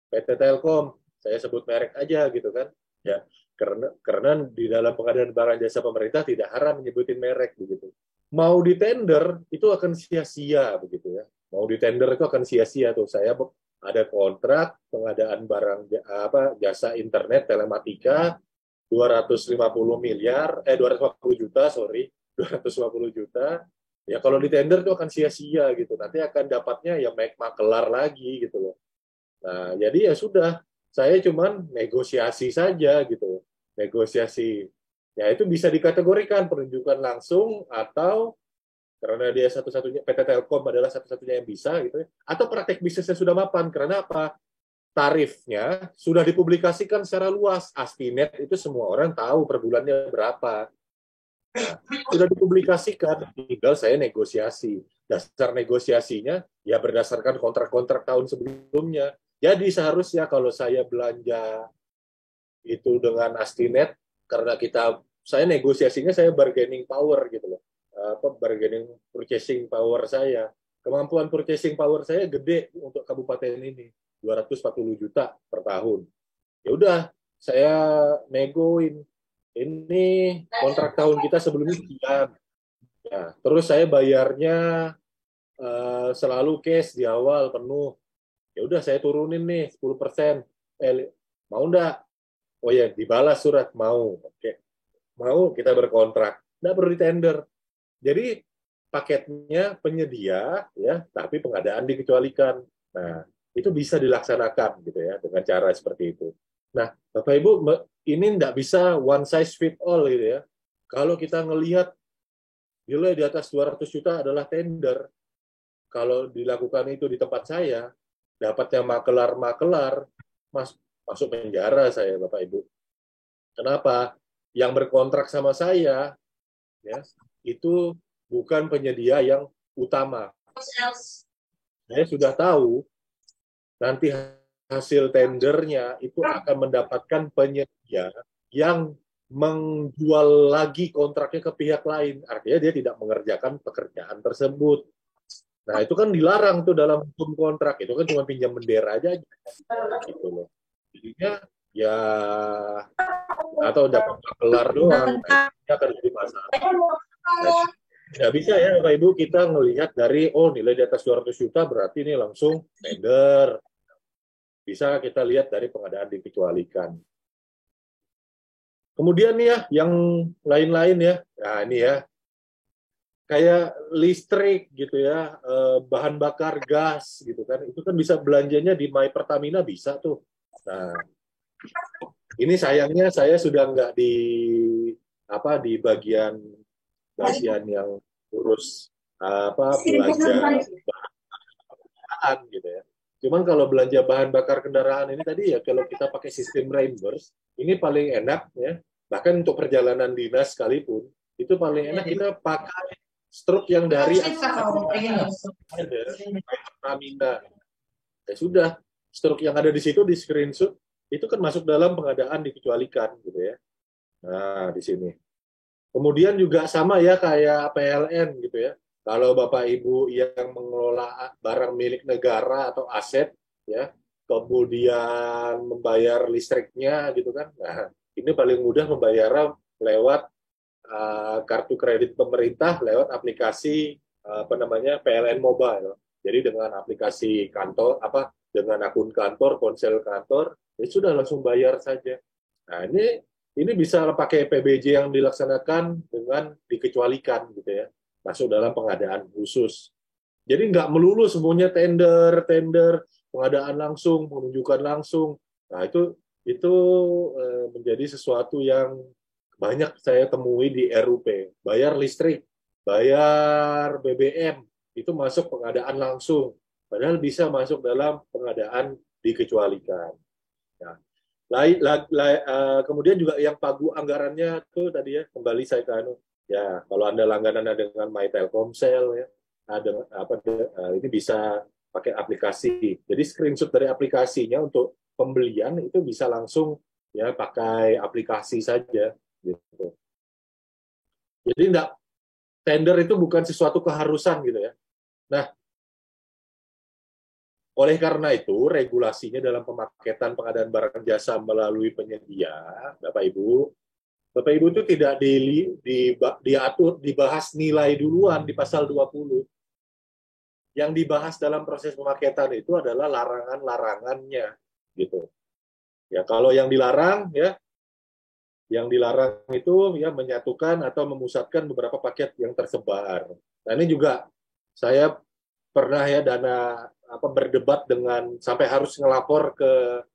PT Telkom, saya sebut merek aja gitu kan, ya, karena di dalam pengadaan barang jasa pemerintah tidak haram menyebutin merek begitu. Mau di tender itu akan sia-sia begitu ya. Mau di tender itu akan sia-sia tuh. Saya ada kontrak pengadaan barang jasa internet telematika 250 miliar 250 juta, 250 juta. Ya kalau di tender itu akan sia-sia gitu. Nanti akan dapatnya ya makelar lagi gitu loh. Nah, jadi ya sudah, saya cuman negosiasi saja gitu. Negosiasi. Ya itu bisa dikategorikan penunjukan langsung atau karena dia satu-satunya, PT Telkom adalah satu-satunya yang bisa gitu ya. Atau praktek bisnisnya sudah mapan, karena apa? Tarifnya sudah dipublikasikan secara luas. Astinet itu semua orang tahu per bulannya berapa. Nah, sudah dipublikasikan, tinggal saya negosiasi. Dasar negosiasinya ya berdasarkan kontrak-kontrak tahun sebelumnya. Jadi seharusnya kalau saya belanja itu dengan Astinet, karena saya negosiasinya, saya bargaining power gitu loh, bargaining purchasing power saya, kemampuan purchasing power saya gede untuk kabupaten ini, 240 juta per tahun. Ya udah, saya negoin, ini kontrak tahun kita sebelumnya sekian. Ya, terus saya bayarnya selalu cash di awal penuh. Ya udah, saya turunin nih 10%. Mau enggak? Oh ya, dibalas surat, mau. Oke. Mau, kita berkontrak. Nggak perlu ditender. Jadi paketnya penyedia, ya, tapi pengadaan dikecualikan. Nah, itu bisa dilaksanakan gitu ya dengan cara seperti itu. Nah, Bapak Ibu, ini nggak bisa one size fit all gitu ya. Kalau kita ngelihat nilai di atas 200 juta adalah tender, kalau dilakukan itu di tempat saya, dapatnya makelar-makelar, masuk penjara saya, Bapak Ibu. Kenapa? Yang berkontrak sama saya, ya, itu bukan penyedia yang utama. Saya sudah tahu nanti hasil tendernya itu akan mendapatkan penyedia yang menjual lagi kontraknya ke pihak lain. Artinya dia tidak mengerjakan pekerjaan tersebut. Nah, itu kan dilarang tuh dalam hukum kontrak. Itu kan cuma pinjam bendera aja gitu loh. Jadinya ya, atau dapat gelar doang, nah, akan jadi masalah. Nah, nggak bisa ya Bapak Ibu kita melihat dari nilai di atas 200 juta berarti ini langsung tender. Bisa kita lihat dari pengadaan dikecualikan. Kemudian nih ya yang lain-lain ya. Nah, ini ya kayak listrik gitu ya, bahan bakar gas gitu kan. Itu kan bisa belanjanya di My Pertamina bisa tuh. Nah, ini sayangnya saya sudah nggak di bagian yang urus belanja kendaraan gitu ya. Cuman kalau belanja bahan bakar kendaraan ini tadi ya, kalau kita pakai sistem reimburse, ini paling enak ya. Bahkan untuk perjalanan dinas sekalipun, itu paling enak kita pakai struk yang dari Pertamina. Ya sudah, struk yang ada di situ di screenshot, itu kan masuk dalam pengadaan dikecualikan gitu ya. Nah, di sini. Kemudian juga sama ya kayak PLN gitu ya. Kalau Bapak Ibu yang mengelola barang milik negara atau aset ya, kemudian membayar listriknya gitu kan. Nah, ini paling mudah membayar lewat kartu kredit pemerintah lewat aplikasi PLN Mobile. Jadi dengan aplikasi kantor dengan akun kantor, ponsel kantor, ya sudah langsung bayar saja. Nah, ini bisa pakai PBJ yang dilaksanakan dengan dikecualikan gitu ya, masuk dalam pengadaan khusus. Jadi nggak melulu semuanya tender, pengadaan langsung, penunjukan langsung. Nah, itu menjadi sesuatu yang banyak saya temui di RUP. Bayar listrik, bayar BBM, itu masuk pengadaan langsung. Padahal bisa masuk dalam pengadaan dikecualikan. Nah, kemudian juga yang pagu anggarannya tuh tadi ya, kembali saya ke ya, kalau Anda langganan dengan My Telkomsel ya, ini bisa pakai aplikasi. Jadi screenshot dari aplikasinya untuk pembelian itu bisa langsung ya pakai aplikasi saja gitu. Jadi tender itu bukan sesuatu keharusan gitu ya. Nah, oleh karena itu, regulasinya dalam pemaketan pengadaan barang jasa melalui penyedia, Bapak Ibu itu tidak diatur, dibahas nilai duluan di pasal 20. Yang dibahas dalam proses pemaketan itu adalah larangan-larangannya, gitu. Ya, kalau yang dilarang itu ya menyatukan atau memusatkan beberapa paket yang tersebar. Nah, ini juga saya pernah ya berdebat dengan sampai harus ngelapor ke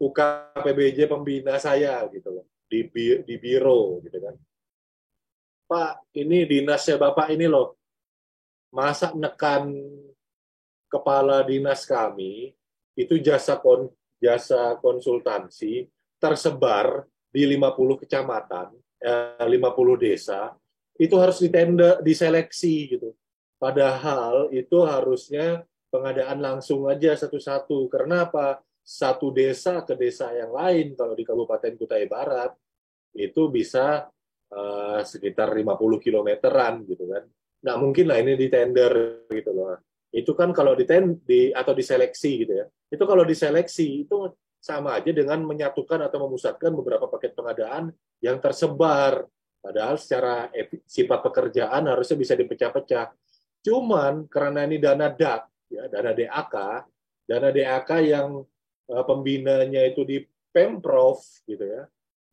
UKPBJ pembina saya gitu loh, di biro gitu kan. Pak, ini dinasnya Bapak ini loh masa nekan kepala dinas kami itu jasa konsultansi tersebar di 50 kecamatan, 50 desa, itu harus diseleksi gitu. Padahal itu harusnya pengadaan langsung aja satu-satu. Karena apa? Satu desa ke desa yang lain kalau di Kabupaten Kutai Barat itu bisa sekitar 50 kilometeran gitu kan. Nggak mungkin lah ini di tender gitu loh. Itu kan kalau atau diseleksi gitu ya. Itu kalau diseleksi itu sama aja dengan menyatukan atau memusatkan beberapa paket pengadaan yang tersebar. Padahal secara sifat pekerjaan harusnya bisa dipecah-pecah. Cuman karena ini dana DAK, ya, dana DAK yang pembinanya itu di Pemprov gitu ya,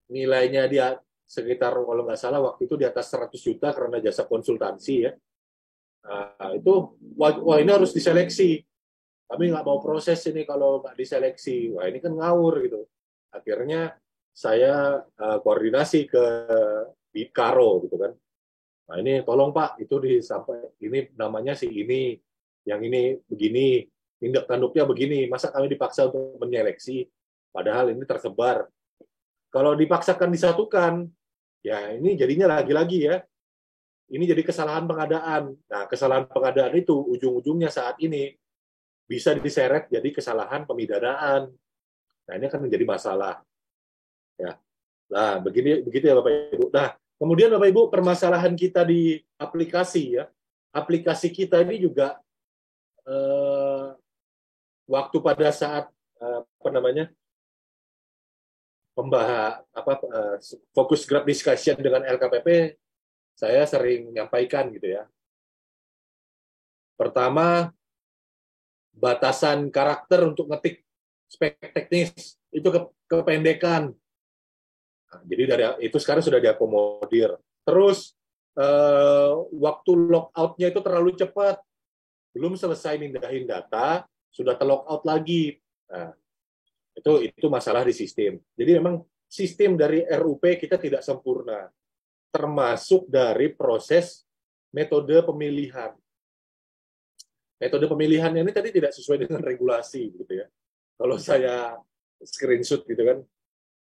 nilainya dia sekitar kalau nggak salah waktu itu di atas 100 juta karena jasa konsultansi ya. Itu wah ini harus diseleksi. Kami nggak mau proses ini kalau nggak diseleksi. Wah ini kan ngawur gitu. Akhirnya saya koordinasi ke Bikaro gitu kan. Nah ini tolong Pak itu disampai ini namanya si ini, yang ini begini, tindak tanduknya begini. Masa kami dipaksa untuk menyeleksi? Padahal ini tersebar. Kalau dipaksakan disatukan, ya ini jadinya lagi-lagi ya. Ini jadi kesalahan pengadaan. Nah, kesalahan pengadaan itu ujung-ujungnya saat ini bisa diseret jadi kesalahan pemidanaan. Nah, ini akan menjadi masalah. Ya. Nah, begitu ya Bapak Ibu. Nah, kemudian Bapak Ibu, permasalahan kita di aplikasi ya. Aplikasi kita ini juga waktu pada saat apa namanya? Fokus group discussion dengan LKPP, saya sering menyampaikan gitu ya. Pertama, batasan karakter untuk ngetik spek teknis itu kependekan. Nah, jadi dari itu sekarang sudah diakomodir. Terus waktu logout-nya itu terlalu cepat. Belum selesai mindahin data, sudah terlogout lagi. Nah, itu masalah di sistem. Jadi memang sistem dari RUP kita tidak sempurna, termasuk dari proses metode pemilihan. Metode pemilihannya ini tadi tidak sesuai dengan regulasi, gitu ya. Kalau saya screenshot gitu kan,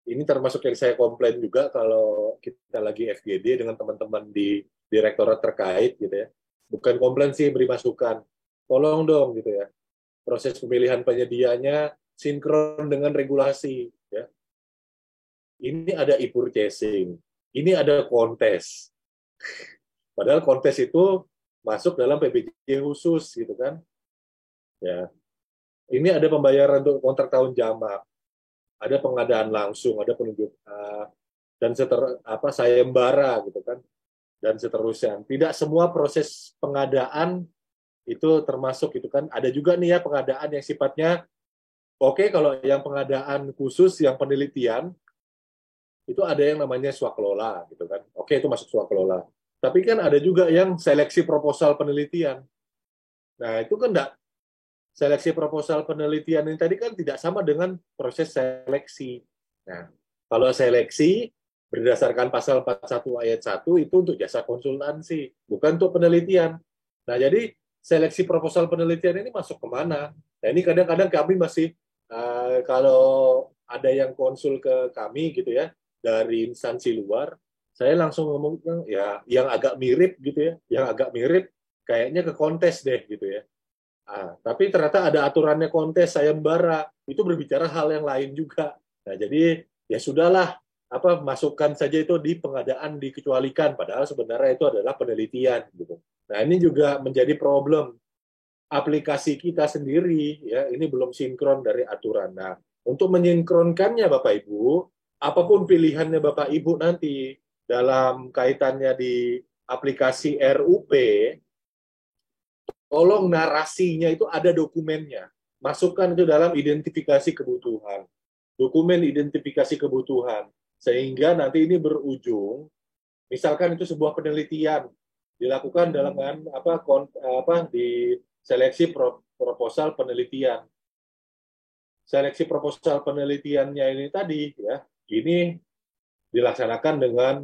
ini termasuk yang saya komplain juga kalau kita lagi FGD dengan teman-teman di direktorat terkait, gitu ya. Bukan komplain sih, beri masukan. Tolong dong, gitu ya. Proses pemilihan penyedianya sinkron dengan regulasi, ya. Ini ada e-purchasing, ini ada kontes. Padahal kontes itu masuk dalam PBJ khusus gitu kan. Ya. Ini ada pembayaran untuk kontrak tahun jamak. Ada pengadaan langsung, ada penunjuk dan sayembara gitu kan. Dan seterusnya. Tidak semua proses pengadaan itu termasuk gitu kan. Ada juga nih ya pengadaan yang sifatnya oke, kalau yang pengadaan khusus yang penelitian itu ada yang namanya swakelola gitu kan. Oke, itu masuk swakelola. Tapi kan ada juga yang seleksi proposal penelitian. Nah, itu kan enggak, seleksi proposal penelitian ini tadi kan tidak sama dengan proses seleksi. Nah, kalau seleksi berdasarkan pasal 41 ayat 1 itu untuk jasa konsultansi, bukan untuk penelitian. Nah, jadi seleksi proposal penelitian ini masuk kemana? Nah, ini kadang-kadang kami masih, kalau ada yang konsul ke kami gitu ya, dari instansi luar, saya langsung ngomong ya yang agak mirip gitu ya, yang agak mirip kayaknya ke kontes deh gitu ya. Tapi ternyata ada aturannya kontes sayembara, itu berbicara hal yang lain juga. Nah, jadi ya sudahlah, masukkan saja itu di pengadaan dikecualikan, padahal sebenarnya itu adalah penelitian gitu. Nah, ini juga menjadi problem. Aplikasi kita sendiri ya, ini belum sinkron dari aturan. Nah, untuk mensinkronkannya Bapak Ibu, apapun pilihannya Bapak Ibu nanti dalam kaitannya di aplikasi RUP, tolong narasinya itu ada dokumennya. Masukkan itu dalam identifikasi kebutuhan. Dokumen identifikasi kebutuhan. Sehingga nanti ini berujung, misalkan itu sebuah penelitian dilakukan dalam di seleksi proposal penelitian. Seleksi proposal penelitiannya ini tadi ya, ini dilaksanakan dengan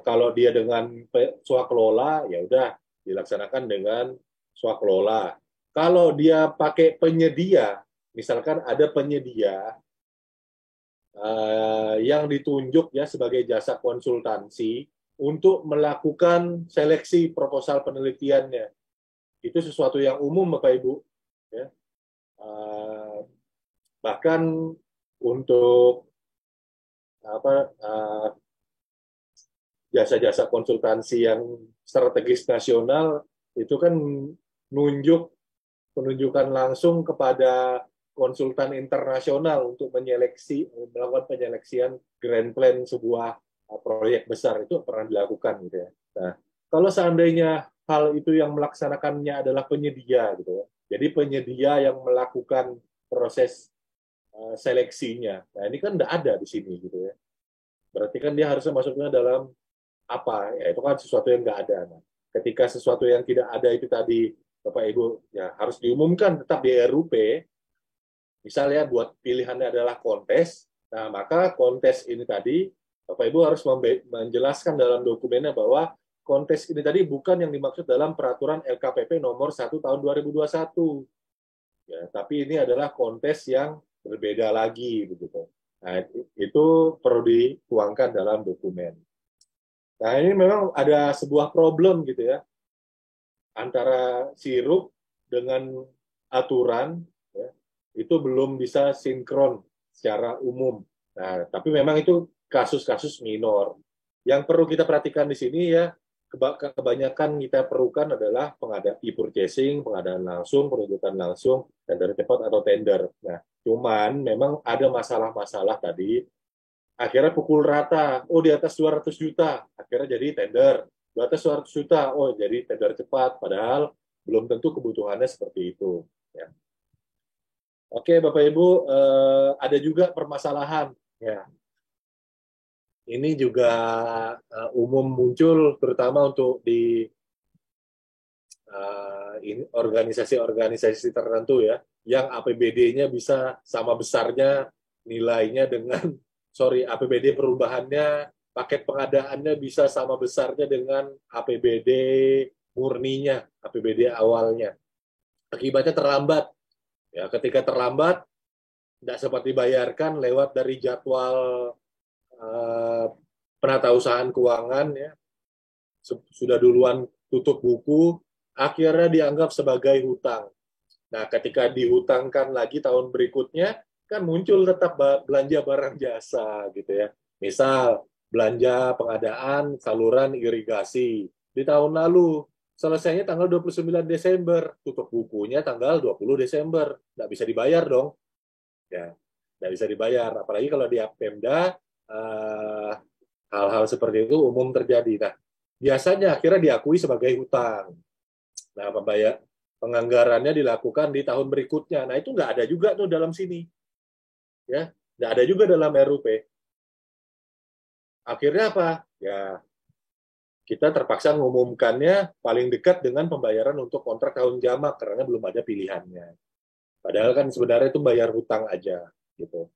kalau dia dengan swakelola ya udah dilaksanakan dengan swakelola. Kalau dia pakai penyedia, misalkan ada penyedia yang ditunjuk ya sebagai jasa konsultansi untuk melakukan seleksi proposal penelitiannya. Itu sesuatu yang umum, Bapak Ibu. Ya. Bahkan untuk jasa-jasa konsultansi yang strategis nasional itu kan penunjukan langsung kepada konsultan internasional untuk melakukan penyeleksian grand plan sebuah proyek besar, itu pernah dilakukan gitu ya. Nah, kalau seandainya hal itu yang melaksanakannya adalah penyedia gitu ya. Jadi penyedia yang melakukan proses seleksinya. Nah, ini kan tidak ada di sini gitu ya. Berarti kan dia harusnya masuknya dalam apa? Ya, itu kan sesuatu yang nggak ada. Nah, ketika sesuatu yang tidak ada itu tadi, Bapak Ibu, ya harus diumumkan tetap di RUP. Misalnya buat pilihannya adalah kontes, nah maka kontes ini tadi, Bapak Ibu harus menjelaskan dalam dokumennya bahwa kontes ini tadi bukan yang dimaksud dalam peraturan LKPP nomor 1 tahun 2021. Ya, tapi ini adalah kontes yang berbeda lagi begitu. Nah, itu perlu dituangkan dalam dokumen. Nah, ini memang ada sebuah problem gitu ya antara sirup dengan aturan ya, itu belum bisa sinkron secara umum. Nah, tapi memang itu kasus-kasus minor. Yang perlu kita perhatikan di sini ya, kebanyakan kita perlukan adalah pengadaan e-purchasing, pengadaan langsung, penunjukan langsung, tender cepat atau tender. Nah, cuman memang ada masalah-masalah tadi, akhirnya pukul rata, oh di atas 200 juta, akhirnya jadi tender. Di atas 200 juta, oh jadi tender cepat, padahal belum tentu kebutuhannya seperti itu. Ya. Oke, Bapak Ibu, ada juga permasalahan. Ya, ini juga umum muncul, terutama untuk di organisasi-organisasi tertentu ya, yang APBD-nya bisa sama besarnya nilainya dengan, APBD perubahannya, paket pengadaannya bisa sama besarnya dengan APBD murninya, APBD awalnya. Akibatnya terlambat. Ya, ketika terlambat, tidak sempat dibayarkan lewat dari jadwal penatausahaan keuangan, ya, sudah duluan tutup buku, akhirnya dianggap sebagai hutang. Nah, ketika dihutangkan lagi tahun berikutnya, kan muncul tetap belanja barang jasa gitu ya. Misal, belanja pengadaan saluran irigasi. Di tahun lalu, selesainya tanggal 29 Desember, tutup bukunya tanggal 20 Desember. Nggak bisa dibayar dong. Ya, nggak bisa dibayar. Apalagi kalau di Pemda, hal-hal seperti itu umum terjadi. Nah, biasanya akhirnya diakui sebagai hutang. Nah, penganggarannya dilakukan di tahun berikutnya. Nah, itu nggak ada juga tuh dalam sini. Ya, nggak ada juga dalam RUP. Akhirnya apa? Ya, kita terpaksa mengumumkannya paling dekat dengan pembayaran untuk kontrak tahun jamak karena belum ada pilihannya. Padahal kan sebenarnya itu bayar hutang aja, gitu.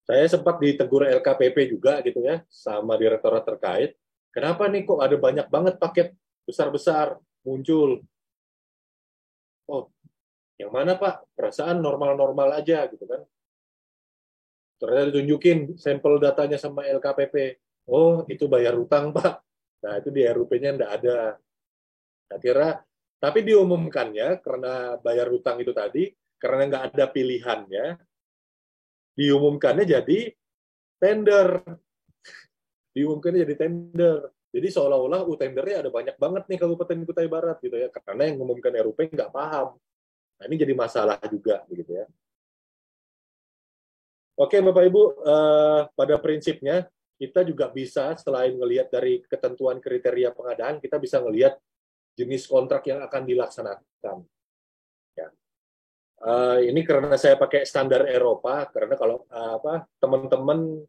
Saya sempat ditegur LKPP juga gitu ya, sama direktorat terkait. Kenapa nih kok ada banyak banget paket besar-besar muncul? Oh, yang mana Pak? Perasaan normal-normal aja gitu kan. Ternyata ditunjukin sampel datanya sama LKPP. Oh, itu bayar hutang Pak. Nah, itu di RUP-nya enggak ada. Akhirnya, tapi diumumkannya karena bayar hutang itu tadi, karena nggak ada pilihannya, diumumkannya jadi tender. Diumumkannya jadi tender. Jadi seolah-olah tendernya ada banyak banget nih Kabupaten Kutai Barat gitu ya, karena yang mengumumkan RUP nggak paham. Nah, ini jadi masalah juga begitu ya. Oke, Bapak Ibu, pada prinsipnya kita juga bisa selain melihat dari ketentuan kriteria pengadaan, kita bisa melihat jenis kontrak yang akan dilaksanakan. Ya. Ini karena saya pakai standar Eropa, karena kalau teman-teman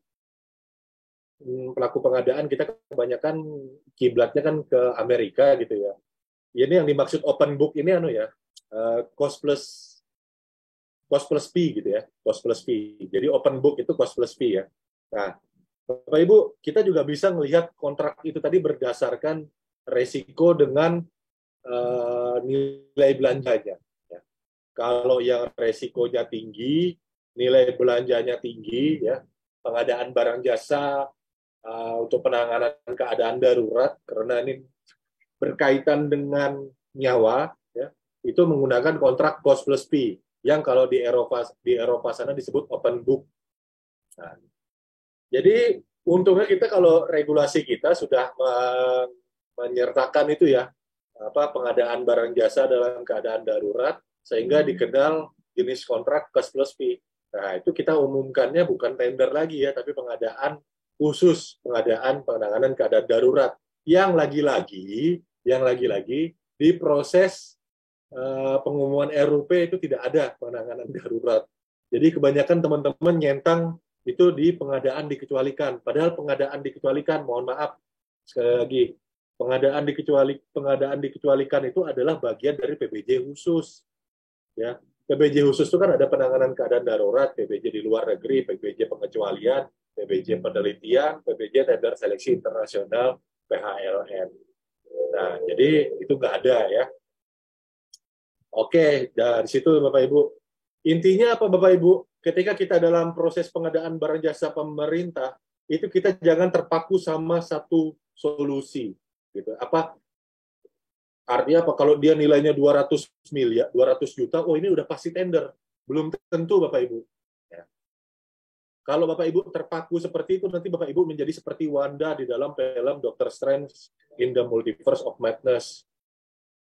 pelaku pengadaan kita kebanyakan kiblatnya kan ke Amerika gitu ya. Ini yang dimaksud open book ini cost plus fee gitu ya, cost plus fee. Jadi open book itu cost plus fee ya. Nah, Bapak Ibu, kita juga bisa melihat kontrak itu tadi berdasarkan resiko dengan nilai belanjanya. Ya. Kalau yang resikonya tinggi, nilai belanjanya tinggi, ya, pengadaan barang jasa untuk penanganan keadaan darurat, karena ini berkaitan dengan nyawa, ya, itu menggunakan kontrak cost plus fee, yang kalau di Eropa sana disebut open book. Nah, jadi untungnya kita kalau regulasi kita sudah menyertakan itu ya, pengadaan barang jasa dalam keadaan darurat, sehingga dikenal jenis kontrak cost plus fee. Nah, itu kita umumkannya bukan tender lagi ya, tapi pengadaan khusus, pengadaan penanganan keadaan darurat, yang lagi-lagi di proses pengumuman RUP itu tidak ada penanganan darurat. Jadi kebanyakan teman-teman nyentang itu di pengadaan dikecualikan. Padahal pengadaan dikecualikan, mohon maaf, sekali lagi, pengadaan dikecualikan itu adalah bagian dari PBJ khusus. Ya, PBJ khusus itu kan ada penanganan keadaan darurat, PBJ di luar negeri, PBJ pengecualian, PBJ penelitian, PBJ tender seleksi internasional, PHLN. Nah, jadi itu nggak ada ya. Oke, dari situ Bapak Ibu. Intinya apa Bapak Ibu? Ketika kita dalam proses pengadaan barang jasa pemerintah, itu kita jangan terpaku sama satu solusi. Gitu. Artinya apa? Kalau dia nilainya 200 miliar, 200 juta, oh ini udah pasti tender. Belum tentu Bapak Ibu. Ya. Kalau Bapak Ibu terpaku seperti itu, nanti Bapak Ibu menjadi seperti Wanda di dalam film Doctor Strange in the Multiverse of Madness.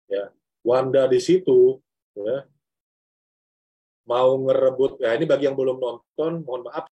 Ya. Wanda di situ, ya, mau ngerebut, ya ini bagi yang belum nonton, mohon maaf,